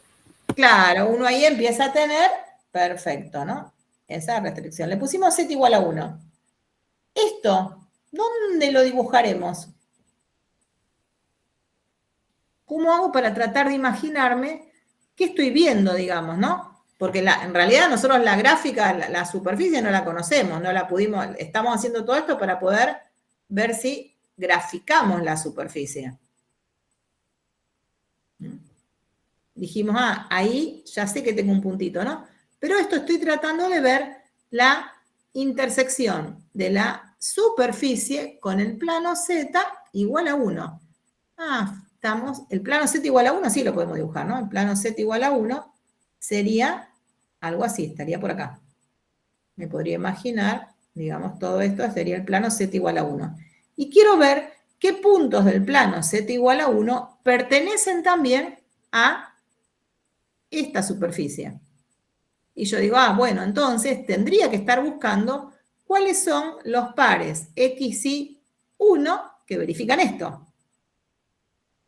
Claro, uno ahí empieza a tener, perfecto, ¿no? Esa restricción. Le pusimos Z igual a 1. Esto, ¿dónde lo dibujaremos? ¿Cómo hago para tratar de imaginarme qué estoy viendo, digamos, ¿no? Porque en realidad nosotros la gráfica, la superficie no la conocemos, no la pudimos, estamos haciendo todo esto para poder ver si graficamos la superficie. Dijimos, ahí ya sé que tengo un puntito, ¿no? Pero esto estoy tratando de ver la intersección de la superficie con el plano Z igual a 1. El plano Z igual a 1, sí lo podemos dibujar, ¿no? El plano Z igual a 1 sería algo así, estaría por acá. Me podría imaginar, digamos, todo esto sería el plano Z igual a 1. Y quiero ver qué puntos del plano Z igual a 1 pertenecen también a esta superficie. Y yo digo, bueno, entonces tendría que estar buscando cuáles son los pares X y 1 que verifican esto.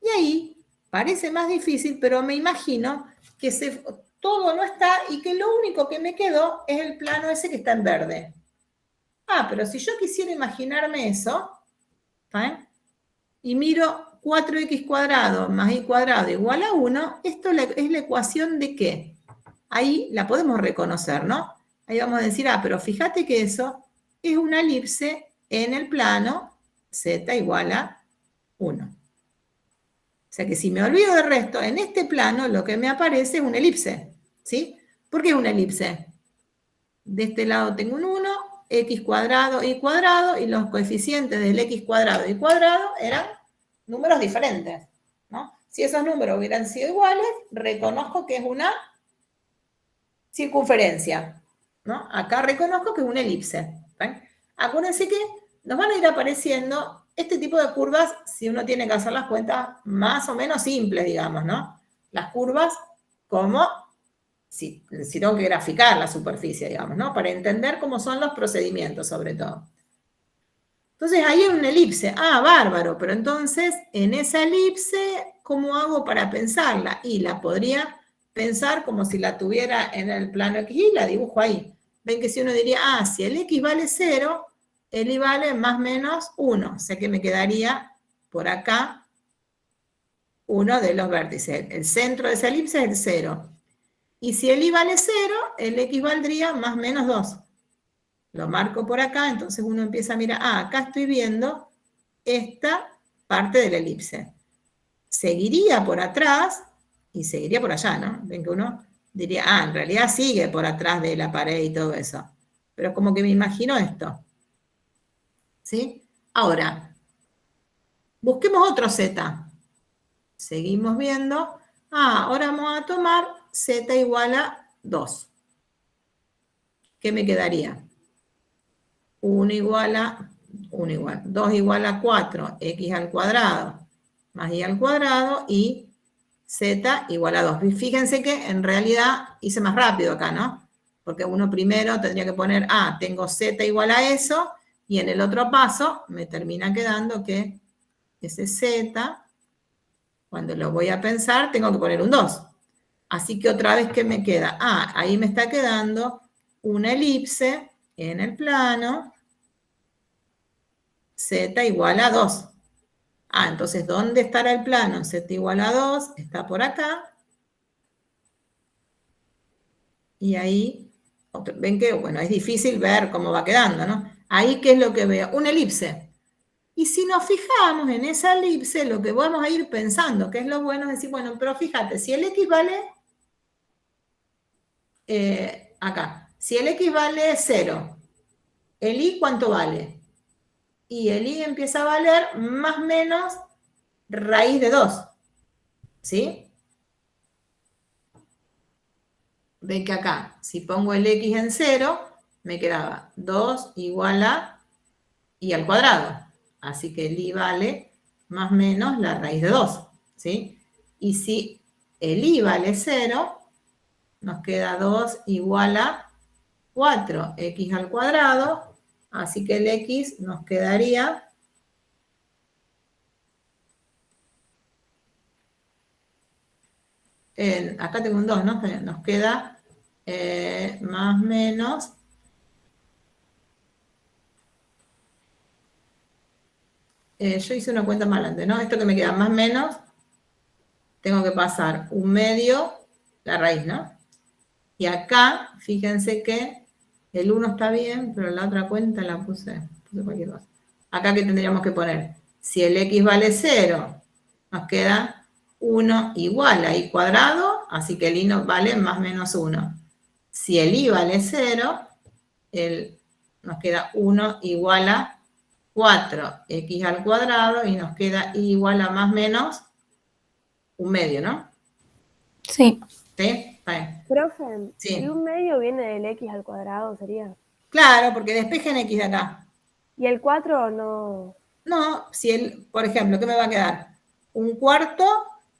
Y ahí parece más difícil, pero me imagino que todo no está y que lo único que me quedó es el plano ese que está en verde. Pero si yo quisiera imaginarme eso, y miro 4x cuadrado más y cuadrado igual a 1, esto es la ecuación de ¿qué? Ahí la podemos reconocer, ¿no? Ahí vamos a decir, pero fíjate que eso es una elipse en el plano Z igual a 1. O sea que si me olvido del resto, en este plano lo que me aparece es una elipse, ¿sí? ¿Por qué es una elipse? De este lado tengo un 1, x cuadrado, y cuadrado, y los coeficientes del x cuadrado y cuadrado eran números diferentes, ¿no? Si esos números hubieran sido iguales, reconozco que es una circunferencia, ¿no? Acá reconozco que es una elipse. Acuérdense que nos van a ir apareciendo este tipo de curvas si uno tiene que hacer las cuentas más o menos simples, digamos, ¿no? Las curvas como si tengo que graficar la superficie, digamos, ¿no? Para entender cómo son los procedimientos, sobre todo. Entonces, ahí hay una elipse. Ah, bárbaro, pero entonces, en esa elipse, ¿cómo hago para pensarla? Y la podría pensar como si la tuviera en el plano X y la dibujo ahí. Ven que si uno diría, ah, si el X vale 0, el Y vale más o menos 1. O sea que me quedaría por acá uno de los vértices. El centro de esa elipse es el 0. Y si el Y vale 0, el X valdría más o menos 2. Lo marco por acá, entonces uno empieza a mirar, ah, acá estoy viendo esta parte de la elipse. Seguiría por atrás y seguiría por allá, ¿no? Ven que uno diría, ah, en realidad sigue por atrás de la pared y todo eso. Pero como que me imagino esto. ¿Sí? Ahora, busquemos otro Z. Seguimos viendo. Ah, ahora vamos a tomar Z igual a 2. ¿Qué me quedaría? 2 igual a 4, x al cuadrado, más y al cuadrado, y z igual a 2. Fíjense que en realidad hice más rápido acá, ¿no? Porque uno primero tendría que poner, ah, tengo z igual a eso, y en el otro paso me termina quedando que ese z, cuando lo voy a pensar, tengo que poner un 2. Así que otra vez, ¿qué me queda? Ah, ahí me está quedando una elipse en el plano, z igual a 2. Ah, entonces, ¿dónde estará el plano? Z igual a 2, está por acá. Y ahí, ven que, bueno, es difícil ver cómo va quedando, ¿no? Ahí, ¿qué es lo que veo? Una elipse. Y si nos fijamos en esa elipse, lo que vamos a ir pensando, que es lo bueno, es decir, bueno, pero fíjate, si el X vale, acá, si el X vale 0, ¿el Y cuánto vale? Y el Y empieza a valer más o menos raíz de 2, ¿sí? Ven que acá, si pongo el X en 0, me quedaba 2 igual a Y al cuadrado. Así que el Y vale más o menos la raíz de 2, ¿sí? Y si el Y vale 0, nos queda 2 igual a 4x al cuadrado, así que el X nos quedaría acá tengo un 2, ¿no? Nos queda más o menos yo hice una cuenta más grande, ¿no? Esto que me queda más o menos, tengo que pasar un medio la raíz, ¿no? Y acá, fíjense que el 1 está bien, pero la otra cuenta la puse cualquier cosa. Acá, ¿qué tendríamos que poner? Si el X vale 0, nos queda 1 igual a Y cuadrado, así que el Y nos vale más o menos 1. Si el Y vale 0, nos queda 1 igual a 4x al cuadrado y nos queda y igual a más o menos un medio, ¿no?
Sí.
¿Sí? Está bien.
Profe,
Sí.
¿y un medio viene del x al cuadrado sería?
Claro, porque despejen x de acá.
¿Y el 4 no?
No, si por ejemplo, ¿qué me va a quedar? Un cuarto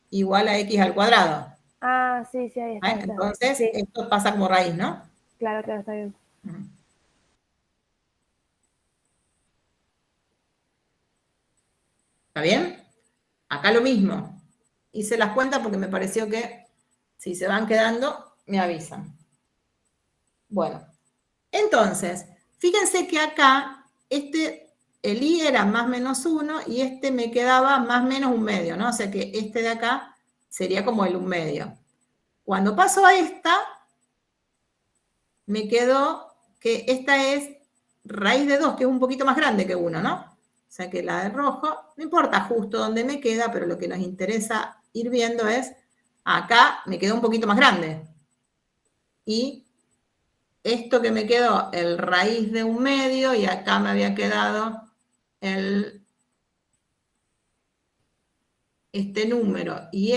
igual a x al cuadrado.
Ah, sí, ahí está.
¿Ah? Entonces,
sí.
esto pasa como raíz, ¿no?
Claro, está bien.
¿Está bien? Acá lo mismo. Hice las cuentas porque me pareció que si se van quedando, me avisan. Bueno, entonces, fíjense que acá, el I era más o menos 1 y este me quedaba más o menos un medio, ¿no? O sea que este de acá sería como el un medio. Cuando paso a esta, me quedó que esta es raíz de 2, que es un poquito más grande que 1, ¿no? O sea que la de rojo, no importa justo dónde me queda, pero lo que nos interesa ir viendo es, acá me quedó un poquito más grande. Y esto que me quedó, el raíz de un medio, y acá me había quedado este número, y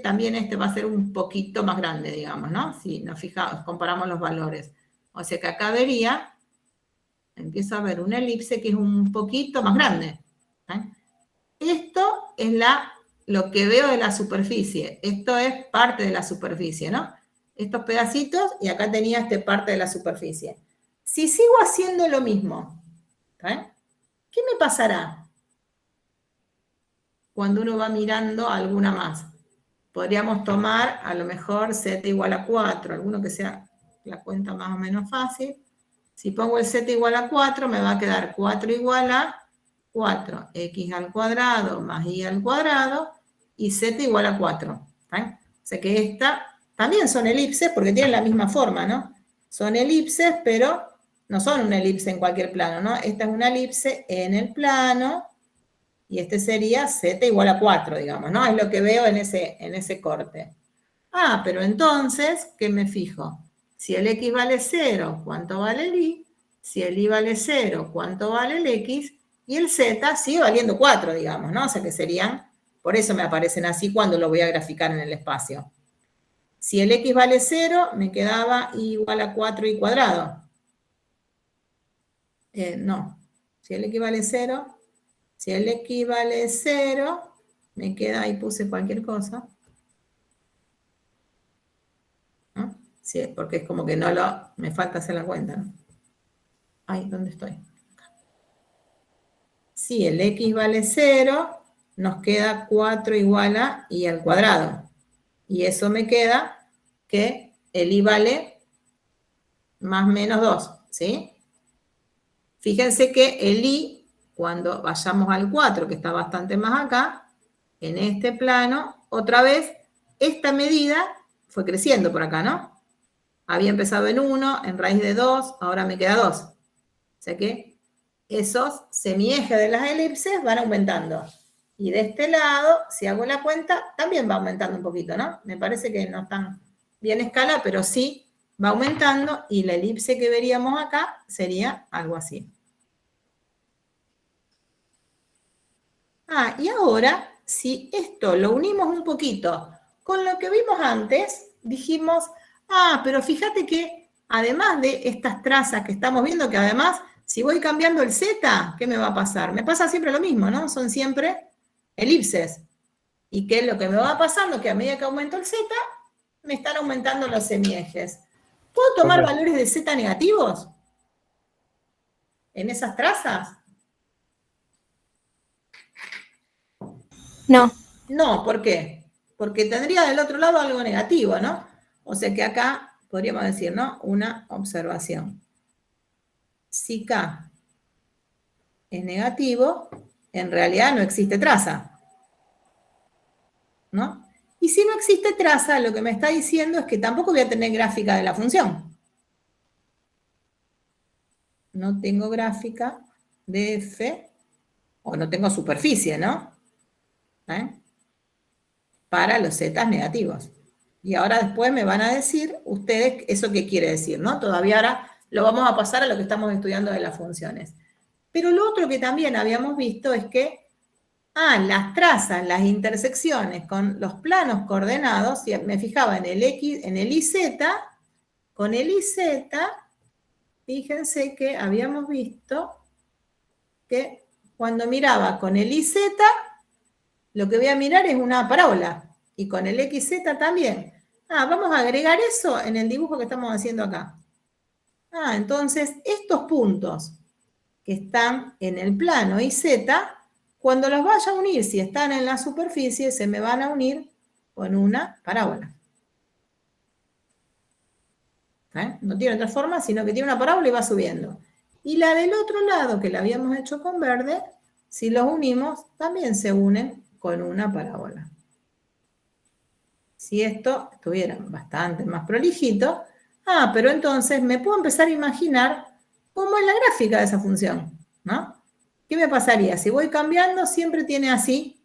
también va a ser un poquito más grande, digamos, ¿no? Si nos fijamos, comparamos los valores. O sea que acá vería empiezo a ver una elipse que es un poquito más grande. Esto es lo que veo de la superficie. Esto es parte de la superficie, ¿no? Estos pedacitos, y acá tenía parte de la superficie. Si sigo haciendo lo mismo, ¿qué me pasará cuando uno va mirando alguna más? Podríamos tomar a lo mejor z igual a 4, alguno que sea la cuenta más o menos fácil. Si pongo el z igual a 4, me va a quedar 4 igual a 4x al cuadrado más y al cuadrado, y z igual a 4. O sea que esta también son elipses porque tienen la misma forma, ¿no? Son elipses, pero no son una elipse en cualquier plano, ¿no? Esta es una elipse en el plano, y este sería z igual a 4, digamos, ¿no? Es lo que veo en ese corte. Ah, pero entonces, ¿qué me fijo? Si el x vale 0, ¿cuánto vale el y? Si el y vale 0, ¿cuánto vale el x? Y el z sigue valiendo 4, digamos, ¿no? O sea que serían, por eso me aparecen así cuando lo voy a graficar en el espacio. Si el x vale 0, me quedaba y igual a 4y cuadrado. No, si el x vale 0... Si el x vale 0, me queda, ahí puse cualquier cosa. ¿No? Sí, porque es como que me falta hacer la cuenta, ¿no? Ay, ¿dónde estoy? Si el x vale 0, nos queda 4 igual a y al cuadrado. Y eso me queda que el y vale más menos 2, ¿sí? Fíjense que el y, cuando vayamos al 4, que está bastante más acá, en este plano, otra vez, esta medida fue creciendo por acá, ¿no? Había empezado en 1, en raíz de 2, ahora me queda 2. O sea que esos semiejes de las elipses van aumentando. Y de este lado, si hago la cuenta, también va aumentando un poquito, ¿no? Me parece que no están bien en escala, pero sí va aumentando, y la elipse que veríamos acá sería algo así. Ah, y ahora, si esto lo unimos un poquito con lo que vimos antes, dijimos, pero fíjate que además de estas trazas que estamos viendo, que además, si voy cambiando el z, ¿qué me va a pasar? Me pasa siempre lo mismo, ¿no? Son siempre elipses. ¿Y qué es lo que me va pasando? Que a medida que aumento el z, me están aumentando los semiejes. ¿Puedo tomar valores de z negativos en esas trazas?
No.
No, ¿por qué? Porque tendría del otro lado algo negativo, ¿no? O sea que acá podríamos decir, ¿no? Una observación. Si K es negativo, en realidad no existe traza, ¿no? Y si no existe traza, lo que me está diciendo es que tampoco voy a tener gráfica de la función. No tengo gráfica de f, o no tengo superficie, ¿no? Para los z negativos. Y ahora después me van a decir ustedes eso qué quiere decir, ¿no? Todavía ahora lo vamos a pasar a lo que estamos estudiando de las funciones. Pero lo otro que también habíamos visto es que, las trazas, las intersecciones con los planos coordenados, si me fijaba en el x, en el iz, con el iz, fíjense que habíamos visto que cuando miraba con el iz, lo que voy a mirar es una parábola, y con el xz también. Vamos a agregar eso en el dibujo que estamos haciendo acá. Entonces, estos puntos que están en el plano iz, cuando los vaya a unir, si están en la superficie, se me van a unir con una parábola. No tiene otra forma, sino que tiene una parábola y va subiendo. Y la del otro lado, que la habíamos hecho con verde, si los unimos, también se unen con una parábola. Si esto estuviera bastante más prolijito, pero entonces me puedo empezar a imaginar cómo es la gráfica de esa función, ¿no? ¿Qué me pasaría? Si voy cambiando, siempre tiene así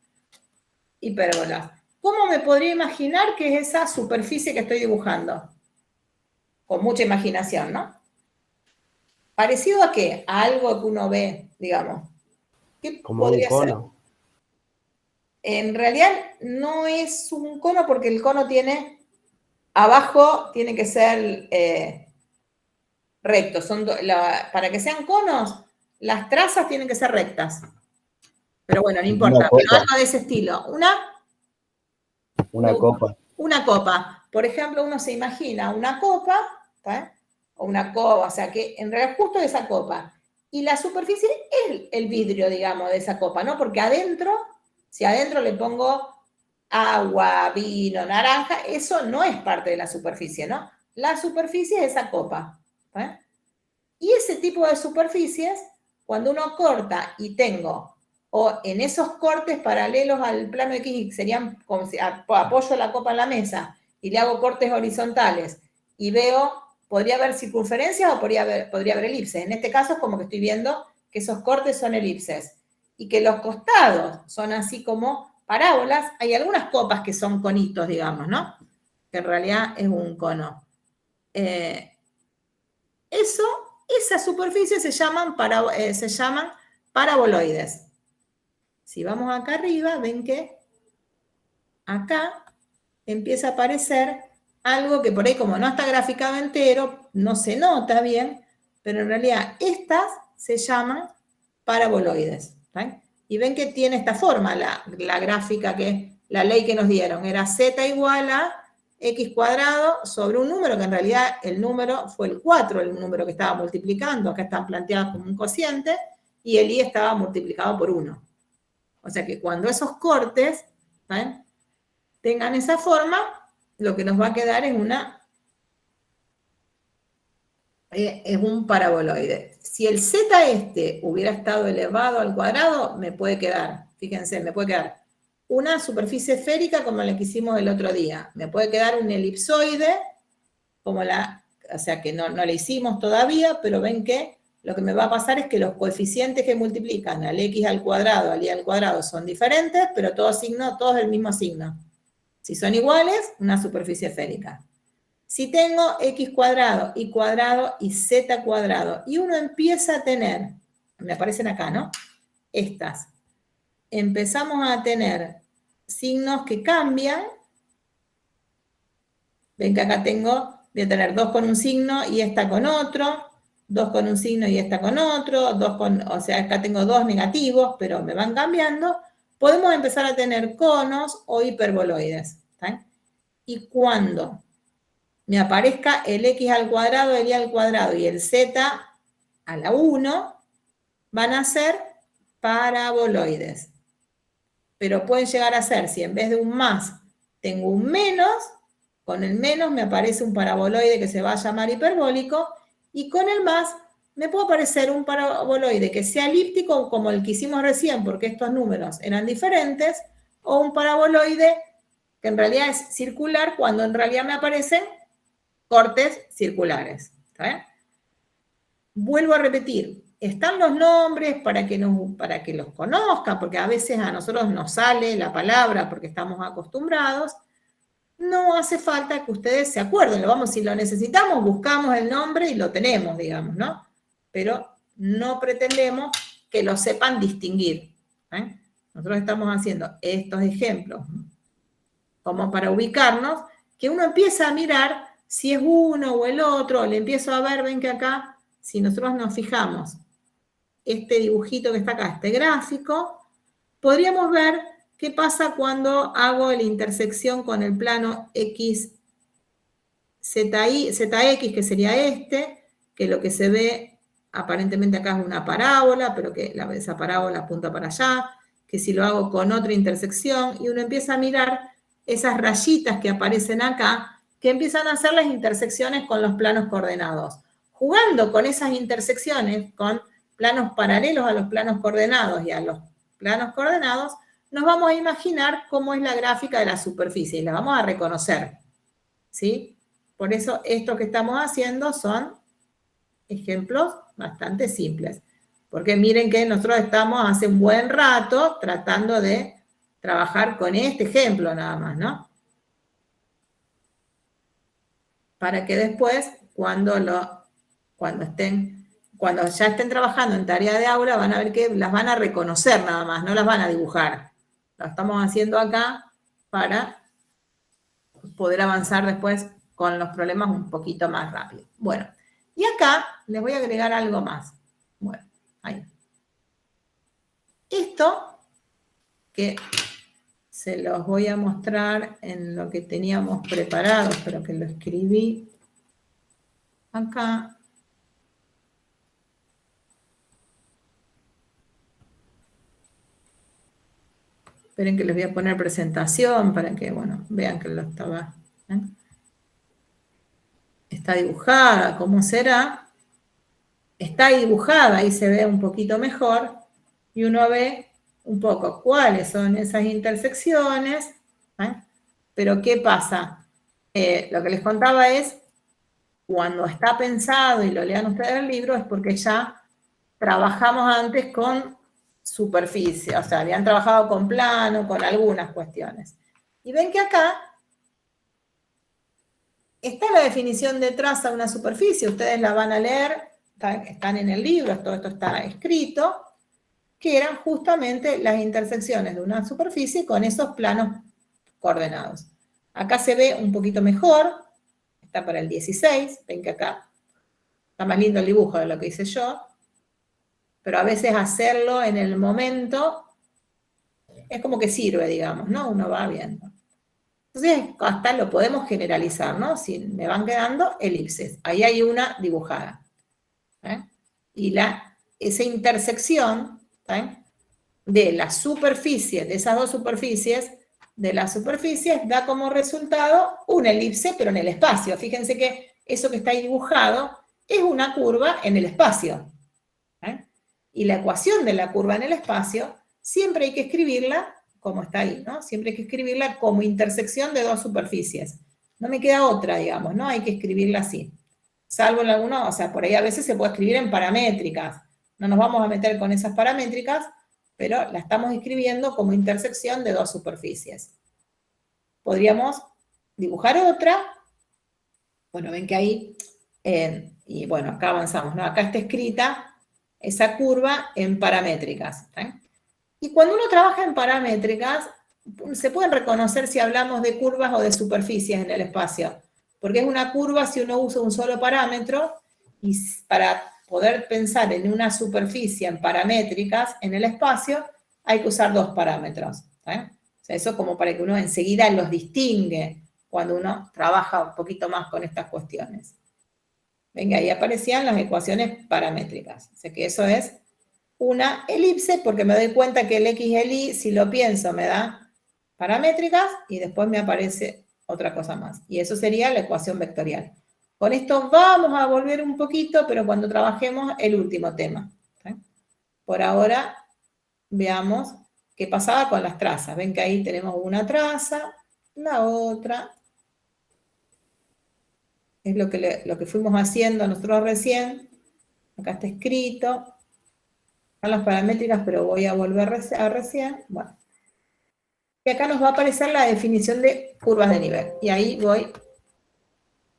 hipérbolas. ¿Cómo me podría imaginar que es esa superficie que estoy dibujando? Con mucha imaginación, ¿no? ¿Parecido a qué? A algo que uno ve, digamos. ¿Qué
Como
podría
un
ser?
cono.
En realidad no es un cono porque el cono tiene, abajo tiene que ser rectos. Para que sean conos, las trazas tienen que ser rectas. Pero bueno, no importa,
Una copa.
pero algo de ese estilo.
Una copa.
Una copa. Por ejemplo, uno se imagina una copa, ¿tá? O una copa, o sea, que en realidad justo esa copa. Y la superficie es el vidrio, digamos, de esa copa, ¿no? Porque adentro, si adentro le pongo agua, vino, naranja, eso no es parte de la superficie, ¿no? La superficie es esa copa. ¿Eh? Y ese tipo de superficies, cuando uno corta y tengo, o en esos cortes paralelos al plano X, serían como si apoyo la copa en la mesa y le hago cortes horizontales y veo, podría haber circunferencias o podría haber elipses. En este caso es como que estoy viendo que esos cortes son elipses y que los costados son así como parábolas. Hay algunas copas que son conitos, digamos, ¿no? Que en realidad es un cono. Esas superficies se llaman paraboloides. Si vamos acá arriba, ven que acá empieza a aparecer algo que por ahí, como no está graficado entero, no se nota bien, pero en realidad estas se llaman paraboloides. ¿Right? Y ven que tiene esta forma la gráfica, que la ley que nos dieron era z igual a x cuadrado sobre un número, que en realidad el número fue el 4, el número que estaba multiplicando, acá están planteados como un cociente, y el i estaba multiplicado por 1. O sea que cuando esos cortes, ¿ven?, tengan esa forma, lo que nos va a quedar es un paraboloide. Si el z hubiera estado elevado al cuadrado, me puede quedar, fíjense, me puede quedar una superficie esférica como la que hicimos el otro día. Me puede quedar un elipsoide, o sea que no la hicimos todavía, pero ven que lo que me va a pasar es que los coeficientes que multiplican al x al cuadrado, al y al cuadrado son diferentes, pero todos el mismo signo. Si son iguales, una superficie esférica. Si tengo x cuadrado, y cuadrado y z cuadrado, y uno empieza a tener, me aparecen acá, ¿no? Estas. Empezamos a tener signos que cambian. Ven que acá voy a tener 2 con un signo y esta con otro, 2 con un signo y esta con otro, o sea, acá tengo 2 negativos, pero me van cambiando. Podemos empezar a tener conos o hiperboloides. ¿Sí? Y cuando me aparezca el x al cuadrado, el y al cuadrado y el z a la 1, van a ser paraboloides. Pero pueden llegar a ser, si en vez de un más tengo un menos, con el menos me aparece un paraboloide que se va a llamar hiperbólico, y con el más me puede aparecer un paraboloide que sea elíptico como el que hicimos recién, porque estos números eran diferentes, o un paraboloide que en realidad es circular, cuando en realidad me aparecen cortes circulares. ¿Está bien? Vuelvo a repetir, están los nombres para que los conozcan, porque a veces a nosotros nos sale la palabra porque estamos acostumbrados. No hace falta que ustedes se acuerden, si lo necesitamos, buscamos el nombre y lo tenemos, digamos, ¿no? Pero no pretendemos que lo sepan distinguir. ¿Eh? Nosotros estamos haciendo estos ejemplos como para ubicarnos, que uno empieza a mirar si es uno o el otro, le empiezo a ver, ven que acá, si nosotros nos fijamos, este dibujito que está acá, este gráfico, podríamos ver qué pasa cuando hago la intersección con el plano X, ZX, que sería que lo que se ve aparentemente acá es una parábola, pero que esa parábola apunta para allá, que si lo hago con otra intersección, y uno empieza a mirar esas rayitas que aparecen acá, que empiezan a hacer las intersecciones con los planos coordenados. Jugando con esas intersecciones, con planos paralelos a los planos coordenados y a los planos coordenados, nos vamos a imaginar cómo es la gráfica de la superficie y la vamos a reconocer. ¿Sí? Por eso esto que estamos haciendo son ejemplos bastante simples. Porque miren que nosotros estamos hace un buen rato tratando de trabajar con este ejemplo nada más, ¿no? Para que después, cuando ya estén trabajando en tarea de aula, van a ver que las van a reconocer nada más, no las van a dibujar. Lo estamos haciendo acá para poder avanzar después con los problemas un poquito más rápido. Bueno, Y acá les voy a agregar algo más. Bueno, ahí. Esto que se los voy a mostrar en lo que teníamos preparado, pero que lo escribí acá. Esperen que les voy a poner presentación para que, bueno, vean que lo estaba. Está dibujada, ¿cómo será? Está dibujada, ahí se ve un poquito mejor, y uno ve un poco cuáles son esas intersecciones, pero ¿qué pasa? Lo que les contaba es, cuando está pensado, y lo lean ustedes el libro, es porque ya trabajamos antes con superficie, o sea, habían trabajado con plano, con algunas cuestiones. Y ven que acá está la definición de traza de una superficie, ustedes la van a leer, están en el libro, todo esto está escrito, que eran justamente las intersecciones de una superficie con esos planos coordenados. Acá se ve un poquito mejor, está para el 16, ven que acá está más lindo el dibujo de lo que hice yo, pero a veces hacerlo en el momento es como que sirve, digamos, ¿no? Uno va viendo. Entonces, hasta lo podemos generalizar, ¿no? Si me van quedando elipses. Ahí hay una dibujada. Y esa intersección de la superficie, de esas dos superficies, de las superficies, da como resultado una elipse, pero en el espacio. Fíjense que eso que está ahí dibujado es una curva en el espacio. Y la ecuación de la curva en el espacio, siempre hay que escribirla como está ahí, ¿no? Siempre hay que escribirla como intersección de dos superficies. No me queda otra, digamos, ¿no? Hay que escribirla así. Salvo en algunos, o sea, por ahí a veces se puede escribir en paramétricas. No nos vamos a meter con esas paramétricas, pero la estamos escribiendo como intersección de dos superficies. Podríamos dibujar otra. Bueno, ven que ahí, y bueno, acá avanzamos, ¿no? Acá está escrita esa curva en paramétricas. Y cuando uno trabaja en paramétricas, se pueden reconocer si hablamos de curvas o de superficies en el espacio, porque es una curva si uno usa un solo parámetro, y para poder pensar en una superficie en paramétricas en el espacio, hay que usar dos parámetros. O sea, eso como para que uno enseguida los distingue cuando uno trabaja un poquito más con estas cuestiones. Venga, ahí aparecían las ecuaciones paramétricas. O sea que eso es una elipse, porque me doy cuenta que el X y el Y, si lo pienso, me da paramétricas, y después me aparece otra cosa más. Y eso sería la ecuación vectorial. Con esto vamos a volver un poquito, pero cuando trabajemos el último tema. Por ahora, veamos qué pasaba con las trazas. Ven que ahí tenemos una traza, la otra. Es lo que fuimos haciendo nosotros recién. Acá está escrito. Están las paramétricas, pero voy a volver a recién. Bueno. Y acá nos va a aparecer la definición de curvas de nivel. Y ahí voy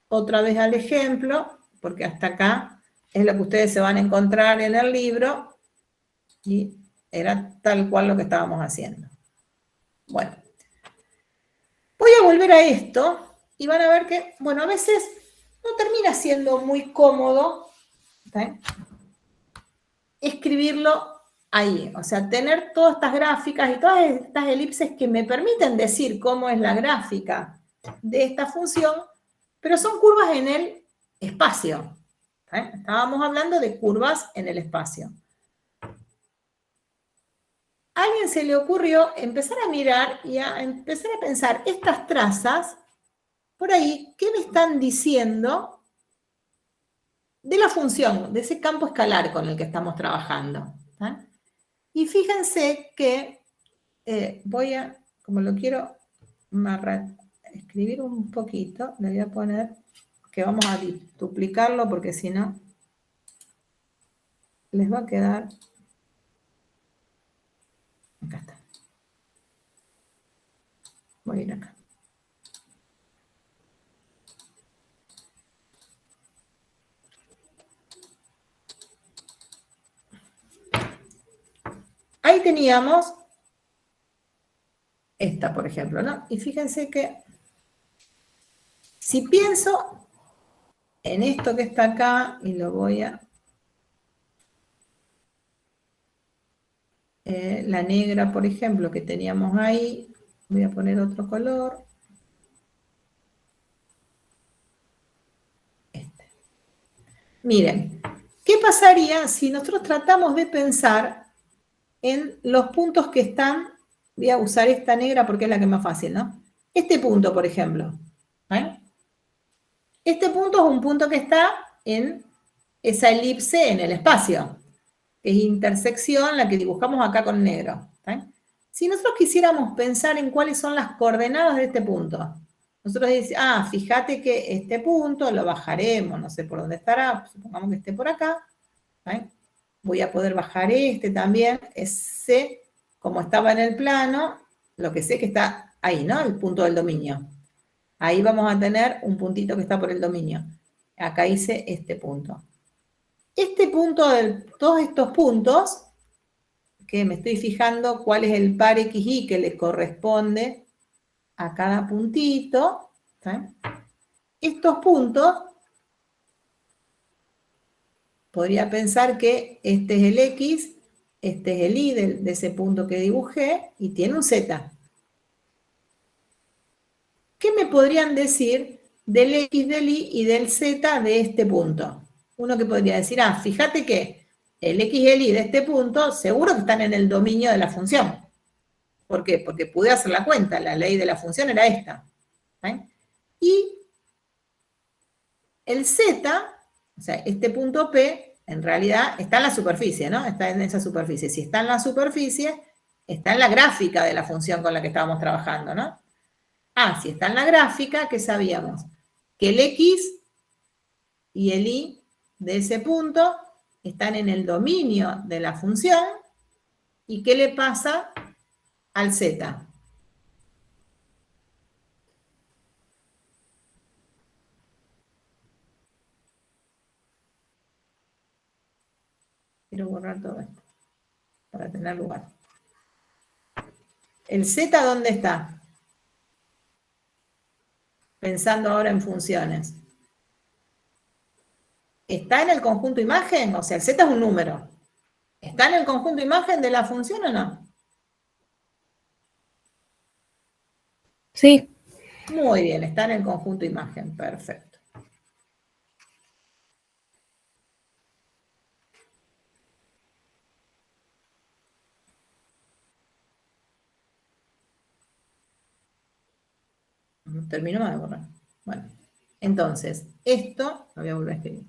otra vez al ejemplo, porque hasta acá es lo que ustedes se van a encontrar en el libro. Y era tal cual lo que estábamos haciendo. Bueno. Voy a volver a esto y van a ver que, bueno, a veces no termina siendo muy cómodo escribirlo ahí. O sea, tener todas estas gráficas y todas estas elipses que me permiten decir cómo es la gráfica de esta función, pero son curvas en el espacio. Estábamos hablando de curvas en el espacio. A alguien se le ocurrió empezar a mirar y a empezar a pensar, estas trazas, por ahí, ¿qué me están diciendo de la función, de ese campo escalar con el que estamos trabajando? Y fíjense que voy a, como lo quiero escribir un poquito, le voy a poner que vamos a duplicarlo porque si no les va a quedar. Acá está. Voy a ir acá. Ahí teníamos esta, por ejemplo, ¿no? Y fíjense que si pienso en esto que está acá, y lo voy a... la negra, por ejemplo, que teníamos ahí, voy a poner otro color. Este. Miren, ¿qué pasaría si nosotros tratamos de pensar en los puntos que están, voy a usar esta negra porque es la que es más fácil, ¿no? Este punto, por ejemplo. Este punto es un punto que está en esa elipse en el espacio, que es intersección, la que dibujamos acá con negro. Si nosotros quisiéramos pensar en cuáles son las coordenadas de este punto, nosotros decimos, fíjate que este punto lo bajaremos, no sé por dónde estará, supongamos que esté por acá. Voy a poder bajar este también, ese, como estaba en el plano, lo que sé que está ahí, ¿no? El punto del dominio. Ahí vamos a tener un puntito que está por el dominio. Acá hice este punto. Este punto, todos estos puntos, que me estoy fijando cuál es el par XY que le corresponde a cada puntito. ¿Sí? Estos puntos, podría pensar que este es el X, este es el Y de ese punto que dibujé, y tiene un Z. ¿Qué me podrían decir del X, del Y y del Z de este punto? Uno que podría decir, fíjate que el X y el Y de este punto seguro que están en el dominio de la función. ¿Por qué? Porque pude hacer la cuenta, la ley de la función era esta. Y el Z, o sea, este punto P, en realidad está en la superficie, ¿no? Está en esa superficie. Si está en la superficie, está en la gráfica de la función con la que estábamos trabajando, ¿no? Si está en la gráfica, ¿qué sabíamos? Que el X y el Y de ese punto están en el dominio de la función. ¿Y qué le pasa al Z? Quiero borrar todo esto para tener lugar. ¿El Z dónde está? Pensando ahora en funciones. ¿Está en el conjunto imagen? O sea, el Z es un número. ¿Está en el conjunto imagen de la función o no?
Sí.
Muy bien, está en el conjunto imagen. Perfecto. Terminó de borrar. Bueno, entonces, esto, lo voy a volver a escribir.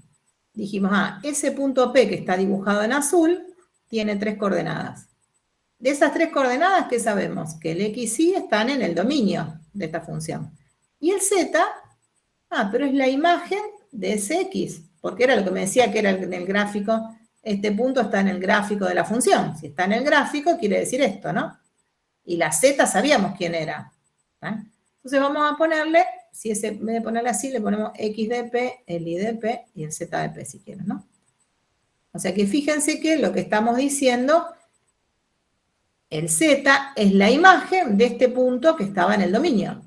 Dijimos, ese punto P que está dibujado en azul tiene 3 coordenadas. De esas 3 coordenadas, ¿qué sabemos? Que el X y Y están en el dominio de esta función. Y el Z, pero es la imagen de ese X, porque era lo que me decía que era en el gráfico, este punto está en el gráfico de la función. Si está en el gráfico, quiere decir esto, ¿no? Y la Z sabíamos quién era. Entonces vamos a ponerle, si ese, en vez de ponerle así, le ponemos X de P, el Y de P y el Z de P si quieren, ¿no? O sea que fíjense que lo que estamos diciendo, el Z es la imagen de este punto que estaba en el dominio.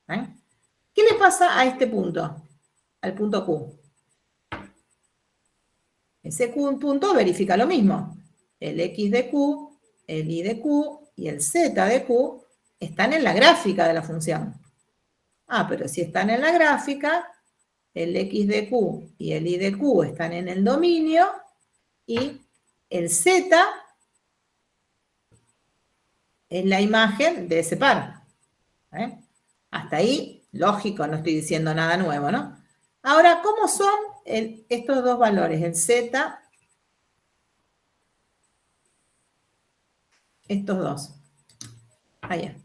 ¿Qué le pasa a este punto? Al punto Q. Ese punto verifica lo mismo. El X de Q, el Y de Q y el Z de Q están en la gráfica de la función. Pero si están en la gráfica, el X de Q y el Y de Q están en el dominio y el Z es la imagen de ese par. Hasta ahí, lógico, no estoy diciendo nada nuevo, ¿no? Ahora, ¿cómo son estos dos valores? El Z, estos dos. Allá.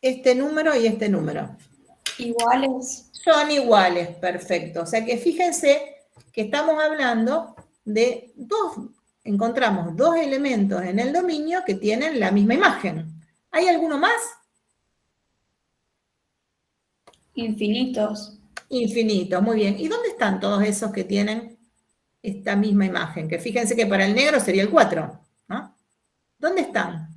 Este número y este número.
Iguales.
Son iguales, perfecto. O sea que fíjense que estamos hablando de encontramos 2 elementos en el dominio que tienen la misma imagen. ¿Hay alguno más?
Infinitos.
Infinitos, muy bien. ¿Y dónde están todos esos que tienen esta misma imagen? Que fíjense que para el negro sería el 4, ¿no? ¿Dónde están?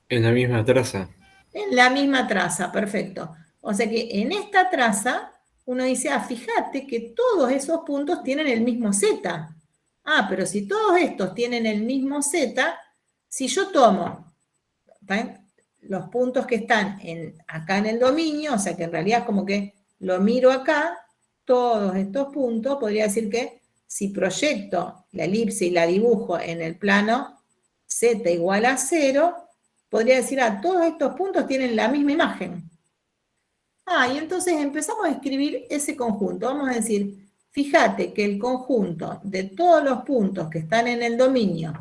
En la misma traza.
En la misma traza, perfecto. O sea que en esta traza uno dice, fíjate que todos esos puntos tienen el mismo z. Pero si todos estos tienen el mismo z, si yo tomo los puntos que están acá en el dominio, o sea que en realidad como que lo miro acá, todos estos puntos, podría decir que si proyecto la elipse y la dibujo en el plano z igual a 0, podría decir, todos estos puntos tienen la misma imagen. Y entonces empezamos a escribir ese conjunto. Vamos a decir, fíjate que el conjunto de todos los puntos que están en el dominio,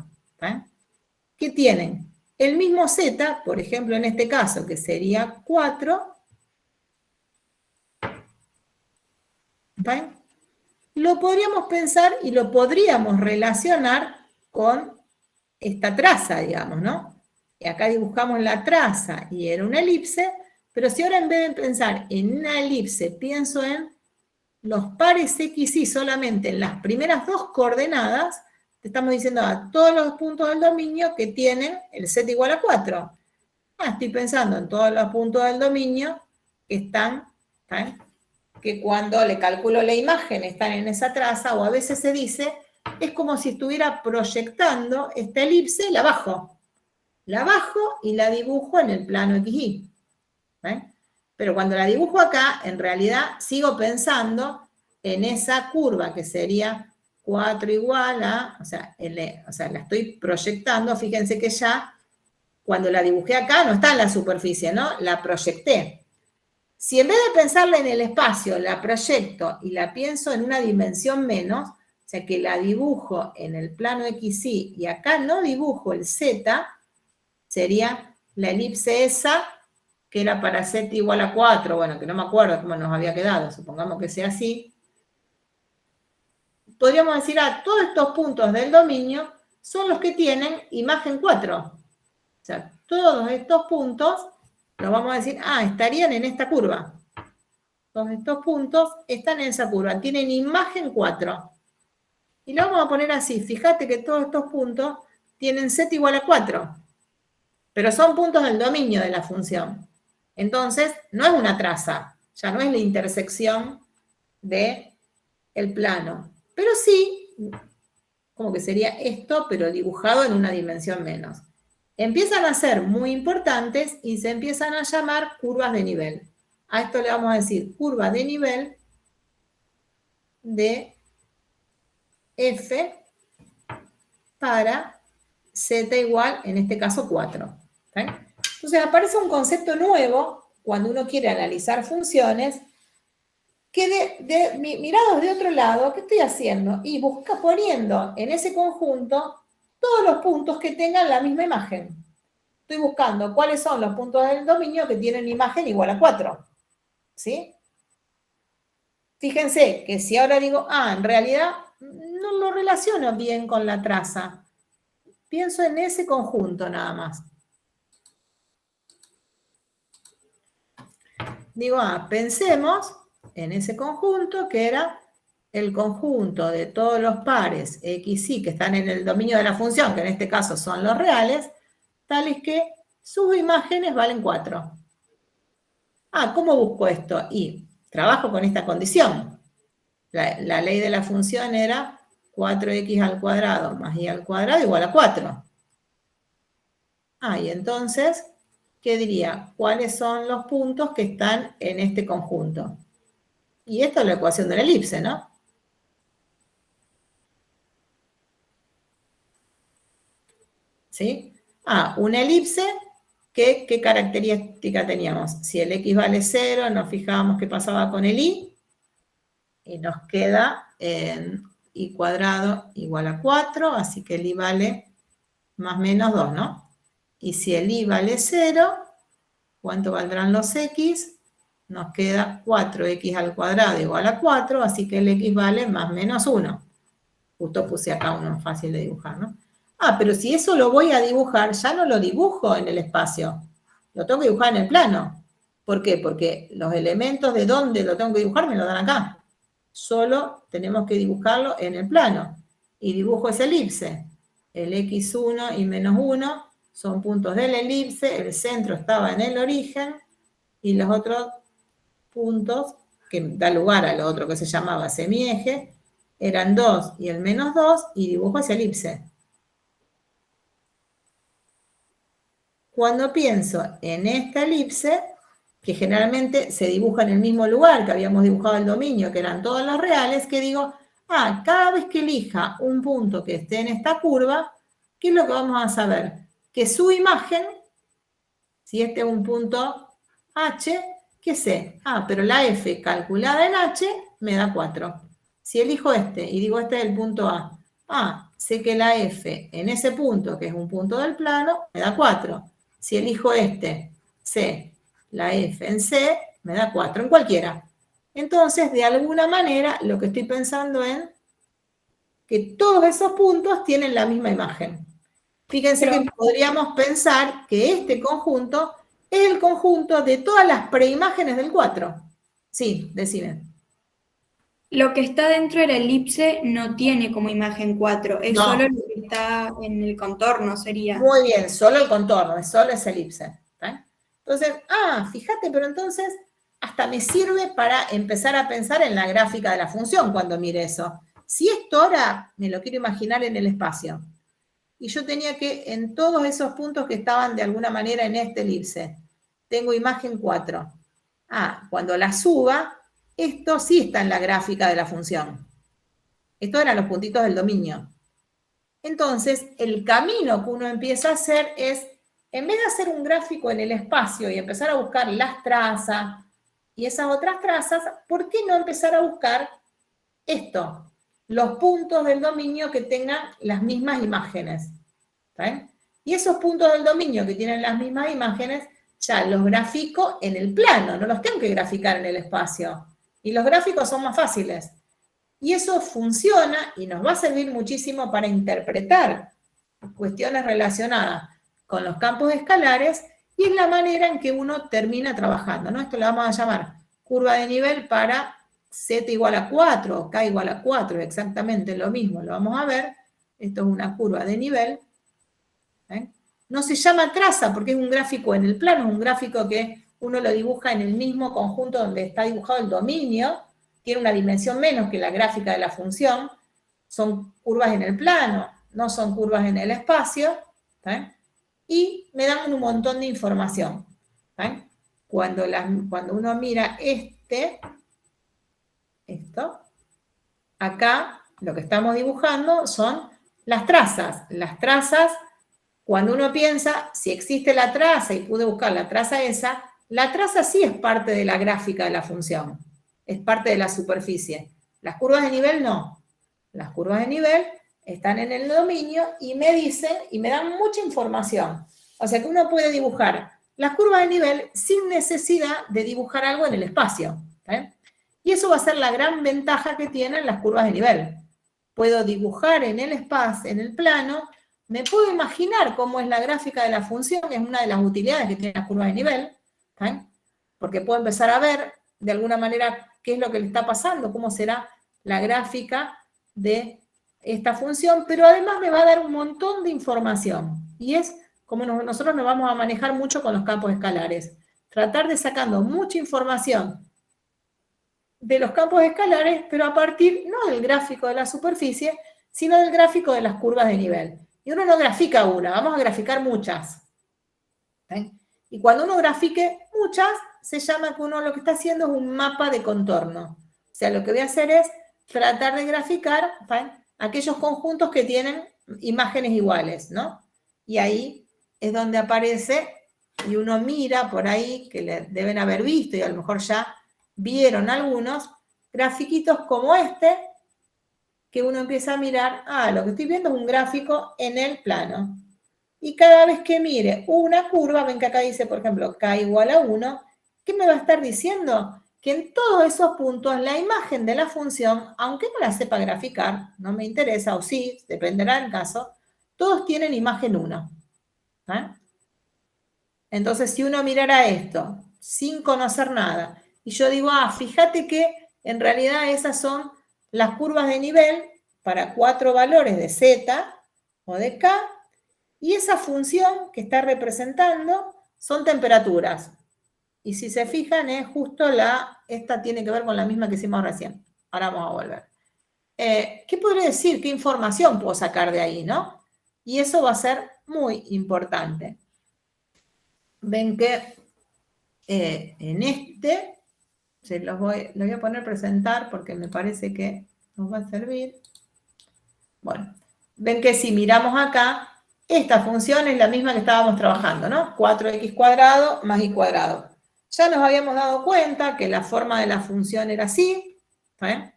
que tienen el mismo z, por ejemplo en este caso, que sería 4, lo podríamos pensar y lo podríamos relacionar con esta traza, digamos, ¿no? Y acá dibujamos la traza y era una elipse, pero si ahora en vez de pensar en una elipse, pienso en los pares x, y solamente en las primeras dos coordenadas, te estamos diciendo a todos los puntos del dominio que tienen el z igual a 4. Estoy pensando en todos los puntos del dominio que están, que cuando le calculo la imagen están en esa traza, o a veces se dice, es como si estuviera proyectando esta elipse, la bajo y la dibujo en el plano XY. Pero cuando la dibujo acá, en realidad sigo pensando en esa curva que sería 4 igual a, o sea, la estoy proyectando, fíjense que ya, cuando la dibujé acá, no está en la superficie, ¿no? La proyecté. Si en vez de pensarla en el espacio, la proyecto y la pienso en una dimensión menos, o sea, que la dibujo en el plano XY y acá no dibujo el Z, sería la elipse esa, que era para z igual a 4, bueno, que no me acuerdo cómo nos había quedado, supongamos que sea así. Podríamos decir, todos estos puntos del dominio son los que tienen imagen 4. O sea, todos estos puntos, los vamos a decir, estarían en esta curva. Todos estos puntos están en esa curva, tienen imagen 4. Y lo vamos a poner así, fíjate que todos estos puntos tienen z igual a 4. Pero son puntos del dominio de la función. Entonces, no es una traza, ya no es la intersección del plano. Pero sí, como que sería esto, pero dibujado en una dimensión menos. Empiezan a ser muy importantes y se empiezan a llamar curvas de nivel. A esto le vamos a decir curva de nivel de f para z igual, en este caso, 4. Entonces aparece un concepto nuevo cuando uno quiere analizar funciones, que mirados de otro lado, ¿qué estoy haciendo? Y poniendo en ese conjunto todos los puntos que tengan la misma imagen. Estoy buscando cuáles son los puntos del dominio que tienen imagen igual a 4. ¿Sí? Fíjense que si ahora digo, en realidad no lo relaciono bien con la traza. Pienso en ese conjunto nada más. Digo, pensemos en ese conjunto que era el conjunto de todos los pares x, y que están en el dominio de la función, que en este caso son los reales, tales que sus imágenes valen 4. ¿Cómo busco esto? Y trabajo con esta condición. La ley de la función era 4x al cuadrado más y al cuadrado igual a 4. Y entonces, ¿qué diría? ¿Cuáles son los puntos que están en este conjunto? Y esto es la ecuación de la elipse, ¿no? ¿Sí? Una elipse, ¿qué característica teníamos? Si el x vale 0, nos fijábamos qué pasaba con el y nos queda en y cuadrado igual a 4, así que el y vale más o menos 2, ¿no? Y si el y vale 0, ¿cuánto valdrán los x? Nos queda 4x al cuadrado igual a 4, así que el x vale más o menos 1. Justo puse acá uno fácil de dibujar, ¿no? Pero si eso lo voy a dibujar, ya no lo dibujo en el espacio. Lo tengo que dibujar en el plano. ¿Por qué? Porque los elementos de dónde lo tengo que dibujar me lo dan acá. Solo tenemos que dibujarlo en el plano. Y dibujo esa elipse. El x1 y menos 1 son puntos de la elipse. El centro estaba en el origen. Y los otros puntos que da lugar a lo otro que se llamaba semieje, eran 2 y el menos 2, y dibujo esa elipse. Cuando pienso en esta elipse, que generalmente se dibuja en el mismo lugar que habíamos dibujado el dominio, que eran todos los reales, que digo, cada vez que elija un punto que esté en esta curva, ¿qué es lo que vamos a saber? Que su imagen, si este es un punto H, ¿qué sé? Pero la F calculada en H me da 4. Si elijo este y digo este es el punto A, sé que la F en ese punto, que es un punto del plano, me da 4. Si elijo este, C, la F en C, me da 4, en cualquiera. Entonces, de alguna manera, lo que estoy pensando es que todos esos puntos tienen la misma imagen. Fíjense que podríamos pensar que este conjunto es el conjunto de todas las preimágenes del 4. Sí, decime.
Lo que está dentro de la elipse no tiene como imagen 4, es
No.
solo lo que está en el contorno, sería.
Muy bien, solo el contorno, es solo esa elipse. Entonces, fíjate, pero entonces hasta me sirve para empezar a pensar en la gráfica de la función cuando mire eso. Si esto ahora me lo quiero imaginar en el espacio, y yo tenía que, en todos esos puntos que estaban de alguna manera en esta elipse, tengo imagen 4. Cuando la suba, esto sí está en la gráfica de la función. Estos eran los puntitos del dominio. Entonces, el camino que uno empieza a hacer es, en vez de hacer un gráfico en el espacio y empezar a buscar las trazas y esas otras trazas, ¿por qué no empezar a buscar esto? Los puntos del dominio que tengan las mismas imágenes. ¿Saben? Y esos puntos del dominio que tienen las mismas imágenes, ya los grafico en el plano, no los tengo que graficar en el espacio. Y los gráficos son más fáciles. Y eso funciona y nos va a servir muchísimo para interpretar cuestiones relacionadas con los campos escalares, y es la manera en que uno termina trabajando, ¿no? Esto lo vamos a llamar curva de nivel para z igual a 4 o k igual a 4, exactamente lo mismo, lo vamos a ver. Esto es una curva de nivel. No se llama traza porque es un gráfico en el plano, es un gráfico que uno lo dibuja en el mismo conjunto donde está dibujado el dominio, tiene una dimensión menos que la gráfica de la función, son curvas en el plano, no son curvas en el espacio, y me dan un montón de información. Cuando uno mira esto, acá lo que estamos dibujando son las trazas. Las trazas, cuando uno piensa, si existe la traza y pude buscar la traza esa, la traza sí es parte de la gráfica de la función, es parte de la superficie. Las curvas de nivel no. Las curvas de nivel están en el dominio y me dicen, y me dan mucha información. O sea que uno puede dibujar las curvas de nivel sin necesidad de dibujar algo en el espacio. Y eso va a ser la gran ventaja que tienen las curvas de nivel. Puedo dibujar en el espacio, en el plano, me puedo imaginar cómo es la gráfica de la función, que es una de las utilidades que tienen las curvas de nivel, porque puedo empezar a ver de alguna manera qué es lo que le está pasando, cómo será la gráfica de esta función, pero además me va a dar un montón de información. Y es como nosotros nos vamos a manejar mucho con los campos escalares. Tratar de sacando mucha información de los campos escalares, pero a partir no del gráfico de la superficie, sino del gráfico de las curvas de nivel. Y uno no grafica una, vamos a graficar muchas. Y cuando uno grafique muchas, se llama que uno lo que está haciendo es un mapa de contorno. O sea, lo que voy a hacer es tratar de graficar aquellos conjuntos que tienen imágenes iguales, ¿no? Y ahí es donde aparece, y uno mira por ahí, que le deben haber visto, y a lo mejor ya vieron algunos, grafiquitos como este, que uno empieza a mirar, lo que estoy viendo es un gráfico en el plano. Y cada vez que mire una curva, ven que acá dice, por ejemplo, k igual a 1, ¿qué me va a estar diciendo? Que en todos esos puntos la imagen de la función, aunque no la sepa graficar, no me interesa, o sí, dependerá del caso, todos tienen imagen 1. Entonces, si uno mirara esto sin conocer nada, y yo digo, fíjate que en realidad esas son las curvas de nivel para 4 valores de z o de k, y esa función que está representando son temperaturas. Y si se fijan, es justo esta tiene que ver con la misma que hicimos recién. Ahora vamos a volver. ¿Qué podría decir? ¿Qué información puedo sacar de ahí, no? Y eso va a ser muy importante. Ven que en los voy a poner presentar porque me parece que nos va a servir. Bueno, ven que si miramos acá, esta función es la misma que estábamos trabajando, ¿no? 4x cuadrado más y cuadrado. Ya nos habíamos dado cuenta que la forma de la función era así, ¿eh?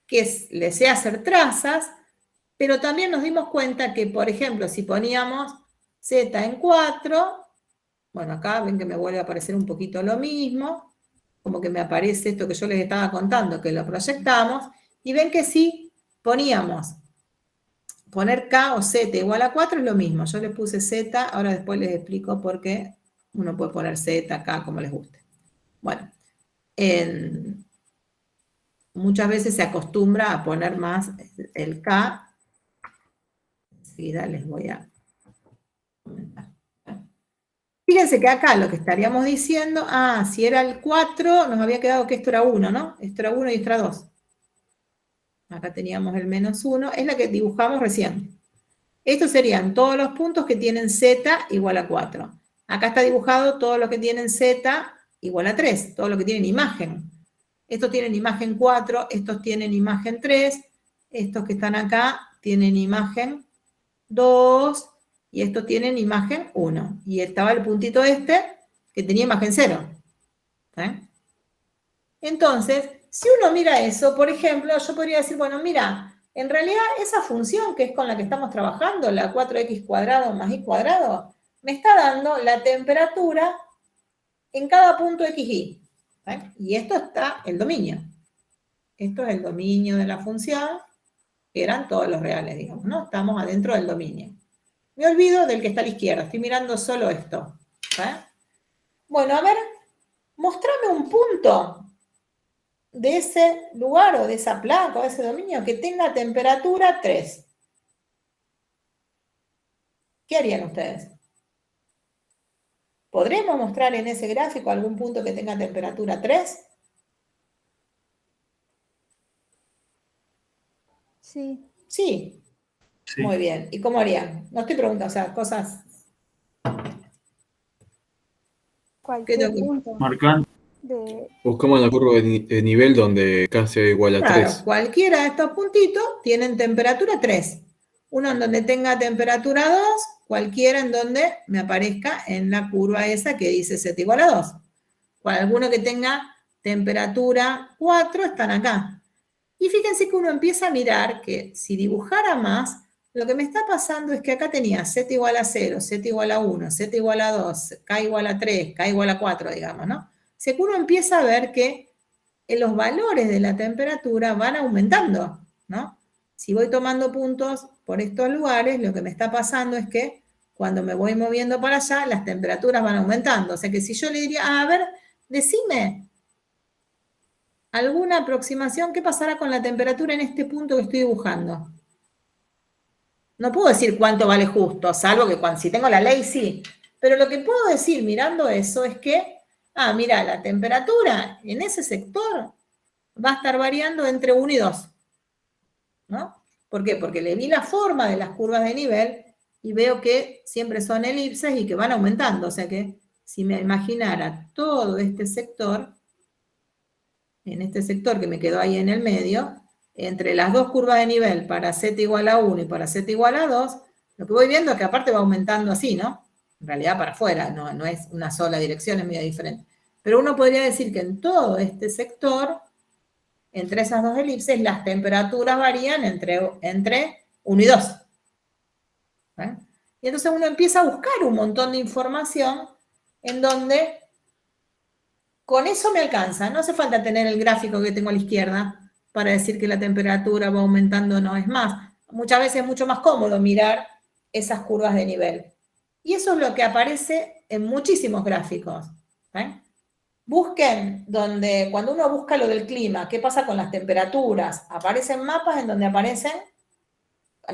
Que le sé hacer trazas, pero también nos dimos cuenta que, por ejemplo, si poníamos z en 4, bueno, acá ven que me vuelve a aparecer un poquito lo mismo, como que me aparece esto que yo les estaba contando, que lo proyectamos, y ven que si poníamos poner k o z igual a 4 es lo mismo. Yo les puse z, ahora después les explico por qué uno puede poner z, k, como les guste. Bueno, muchas veces se acostumbra a poner más el k. Enseguida les voy a comentar. Fíjense que acá lo que estaríamos diciendo, si era el 4, nos había quedado que esto era 1, ¿no? Esto era 1 y esto era 2. Acá teníamos el menos 1, es la que dibujamos recién. Estos serían todos los puntos que tienen z igual a 4. Acá está dibujado todo lo que tienen z igual a 3, todo lo que tienen imagen. Estos tienen imagen 4, estos tienen imagen 3, estos que están acá tienen imagen 2, y estos tienen imagen 1. Y estaba el puntito este que tenía imagen 0. ¿Eh? Entonces, si uno mira eso, por ejemplo, yo podría decir, bueno, mira, en realidad esa función que es con la que estamos trabajando, la 4x cuadrado más y cuadrado, me está dando la temperatura en cada punto xy. ¿Eh? Y esto está el dominio. Esto es el dominio de la función, que eran todos los reales, digamos, ¿no? Estamos adentro del dominio. Me olvido del que está a la izquierda, estoy mirando solo esto. ¿Eh? Bueno, a ver, mostrame un punto de ese lugar o de esa placa o de ese dominio que tenga temperatura 3. ¿Qué harían ustedes? ¿Podremos mostrar en ese gráfico algún punto que tenga temperatura 3?
Sí.
Sí. Sí. Muy bien. ¿Y cómo harían? No estoy preguntando, o sea, cosas...
Cualquier punto.
Marcando.
De...
Buscamos la curva de nivel donde k sea igual a
Claro,
3.
cualquiera de estos puntitos tienen temperatura 3. Uno en donde tenga temperatura 2, cualquiera en donde me aparezca en la curva esa que dice z igual a 2. Alguno que tenga temperatura 4 están acá. Y fíjense que uno empieza a mirar que si dibujara más, lo que me está pasando es que acá tenía z igual a 0, z igual a 1, z igual a 2, k igual a 3, k igual a 4, digamos, ¿no? O sea que uno empieza a ver que los valores de la temperatura van aumentando, ¿no? Si voy tomando puntos por estos lugares, lo que me está pasando es que cuando me voy moviendo para allá, las temperaturas van aumentando. O sea que si yo le diría, a ver, decime alguna aproximación, ¿qué pasará con la temperatura en este punto que estoy dibujando? No puedo decir cuánto vale justo, salvo que si tengo la ley, sí. Pero lo que puedo decir mirando eso es que, mira, la temperatura en ese sector va a estar variando entre 1 y 2. ¿No? ¿Por qué? Porque le vi la forma de las curvas de nivel y veo que siempre son elipses y que van aumentando. O sea que si me imaginara todo este sector, en este sector que me quedó ahí en el medio, entre las dos curvas de nivel para z igual a 1 y para z igual a 2, lo que voy viendo es que aparte va aumentando así, ¿no? En realidad para afuera, no es una sola dirección, es medio diferente. Pero uno podría decir que en todo este sector, entre esas dos elipses, las temperaturas varían entre 1 y 2. ¿Eh? Y entonces uno empieza a buscar un montón de información en donde con eso me alcanza. No hace falta tener el gráfico que tengo a la izquierda para decir que la temperatura va aumentando o no. Es más, muchas veces es mucho más cómodo mirar esas curvas de nivel. Y eso es lo que aparece en muchísimos gráficos. ¿Eh? Busquen donde, cuando uno busca lo del clima, qué pasa con las temperaturas, aparecen mapas en donde aparecen,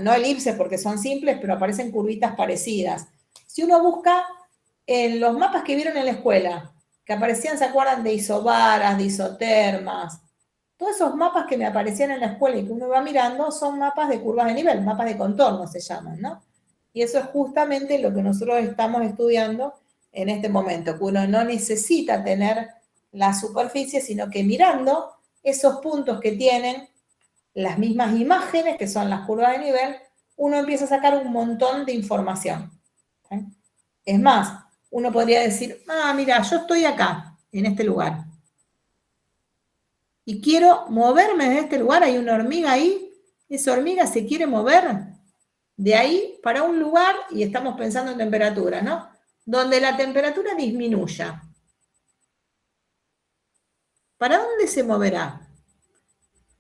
no elipses porque son simples, pero aparecen curvitas parecidas. Si uno busca en los mapas que vieron en la escuela, que aparecían, ¿se acuerdan? De isobaras, de isotermas. Todos esos mapas que me aparecían en la escuela y que uno va mirando son mapas de curvas de nivel, mapas de contorno se llaman, ¿no? Y eso es justamente lo que nosotros estamos estudiando en este momento, que uno no necesita tener la superficie, sino que mirando esos puntos que tienen las mismas imágenes, que son las curvas de nivel, uno empieza a sacar un montón de información. ¿Sí? Es más, uno podría decir, mira, yo estoy acá, en este lugar, y quiero moverme de este lugar, hay una hormiga ahí, esa hormiga se quiere mover de ahí para un lugar, y estamos pensando en temperatura, ¿no? Donde la temperatura disminuya. ¿Para dónde se moverá?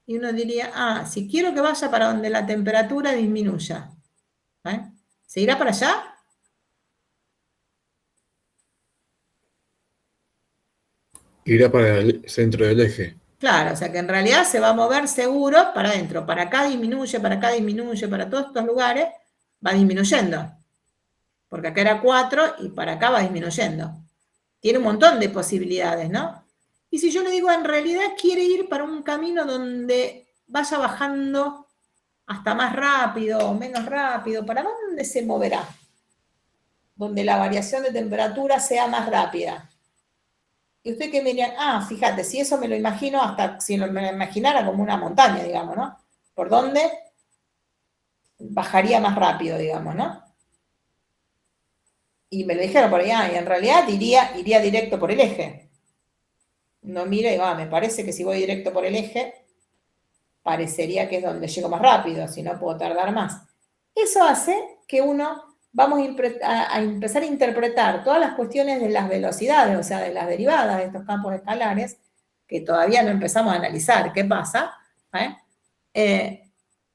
Y uno diría, si quiero que vaya para donde la temperatura disminuya, ¿se irá para allá?
Irá para el centro del eje.
Claro, o sea que en realidad se va a mover seguro para adentro. Para acá disminuye, para todos estos lugares va disminuyendo. Porque acá era 4 y para acá va disminuyendo. Tiene un montón de posibilidades, ¿no? Y si yo le digo, en realidad quiere ir para un camino donde vaya bajando hasta más rápido o menos rápido, ¿para dónde se moverá? Donde la variación de temperatura sea más rápida. Y usted que me diría, fíjate, si eso me lo imagino, hasta si me lo imaginara como una montaña, digamos, ¿no? ¿Por dónde bajaría más rápido, digamos, ¿no? Y me lo dijeron por allá, y en realidad iría directo por el eje. No mira y me parece que si voy directo por el eje, parecería que es donde llego más rápido, si no puedo tardar más. Eso hace que vamos a empezar a interpretar todas las cuestiones de las velocidades, o sea, de las derivadas de estos campos escalares, que todavía no empezamos a analizar qué pasa,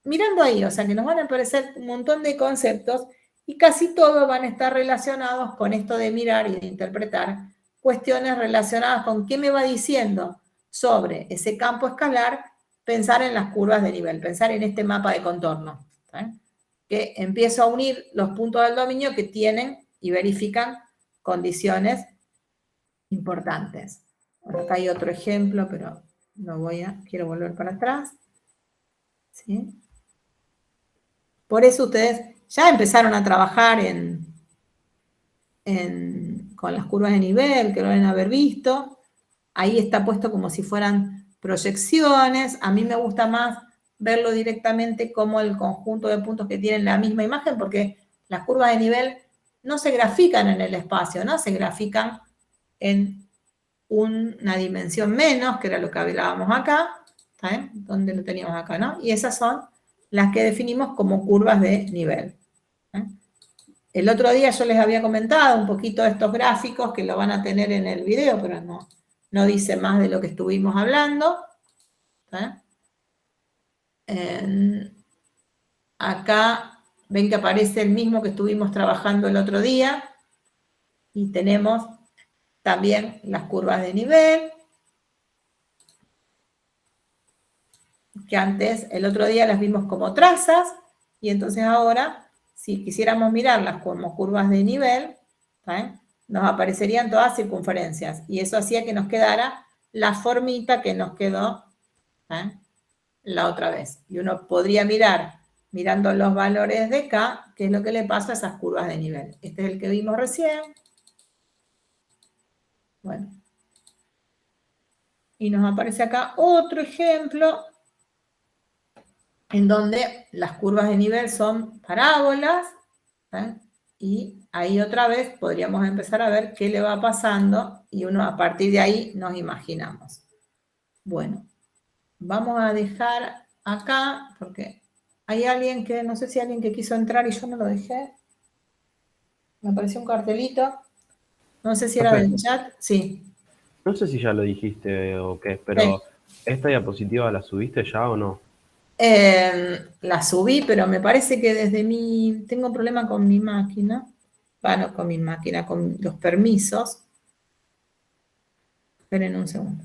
mirando ahí, o sea, que nos van a aparecer un montón de conceptos y casi todos van a estar relacionados con esto de mirar y de interpretar cuestiones relacionadas con qué me va diciendo sobre ese campo escalar, pensar en las curvas de nivel, pensar en este mapa de contorno, que empiezo a unir los puntos del dominio que tienen y verifican condiciones importantes. Bueno, acá hay otro ejemplo, pero quiero volver para atrás. ¿Sí? Por eso ustedes ya empezaron a trabajar con las curvas de nivel, que lo deben haber visto. Ahí está puesto como si fueran proyecciones. A mí me gusta más verlo directamente como el conjunto de puntos que tienen la misma imagen, porque las curvas de nivel no se grafican en el espacio, ¿no? Se grafican en una dimensión menos, que era lo que hablábamos acá, ¿saben? Donde lo teníamos acá, ¿no? Y esas son las que definimos como curvas de nivel. El otro día yo les había comentado un poquito de estos gráficos que lo van a tener en el video, pero no dice más de lo que estuvimos hablando. Acá ven que aparece el mismo que estuvimos trabajando el otro día y tenemos también las curvas de nivel, que antes, el otro día las vimos como trazas, y entonces ahora, si quisiéramos mirarlas como curvas de nivel, nos aparecerían todas circunferencias, y eso hacía que nos quedara la formita que nos quedó la otra vez. Y uno podría mirando los valores de K, qué es lo que le pasa a esas curvas de nivel. Este es el que vimos recién. Bueno. Y nos aparece acá otro ejemplo en donde las curvas de nivel son parábolas, y ahí otra vez podríamos empezar a ver qué le va pasando y uno a partir de ahí nos imaginamos. Bueno, vamos a dejar acá porque hay alguien que, no sé si alguien que quiso entrar y yo no lo dejé. Me apareció un cartelito. No sé si era del chat. Sí.
No sé si ya lo dijiste o qué, pero ¿esta diapositiva la subiste ya o no?
La subí, pero me parece que tengo un problema con mi máquina. Bueno, con mi máquina, con los permisos. Esperen un segundo.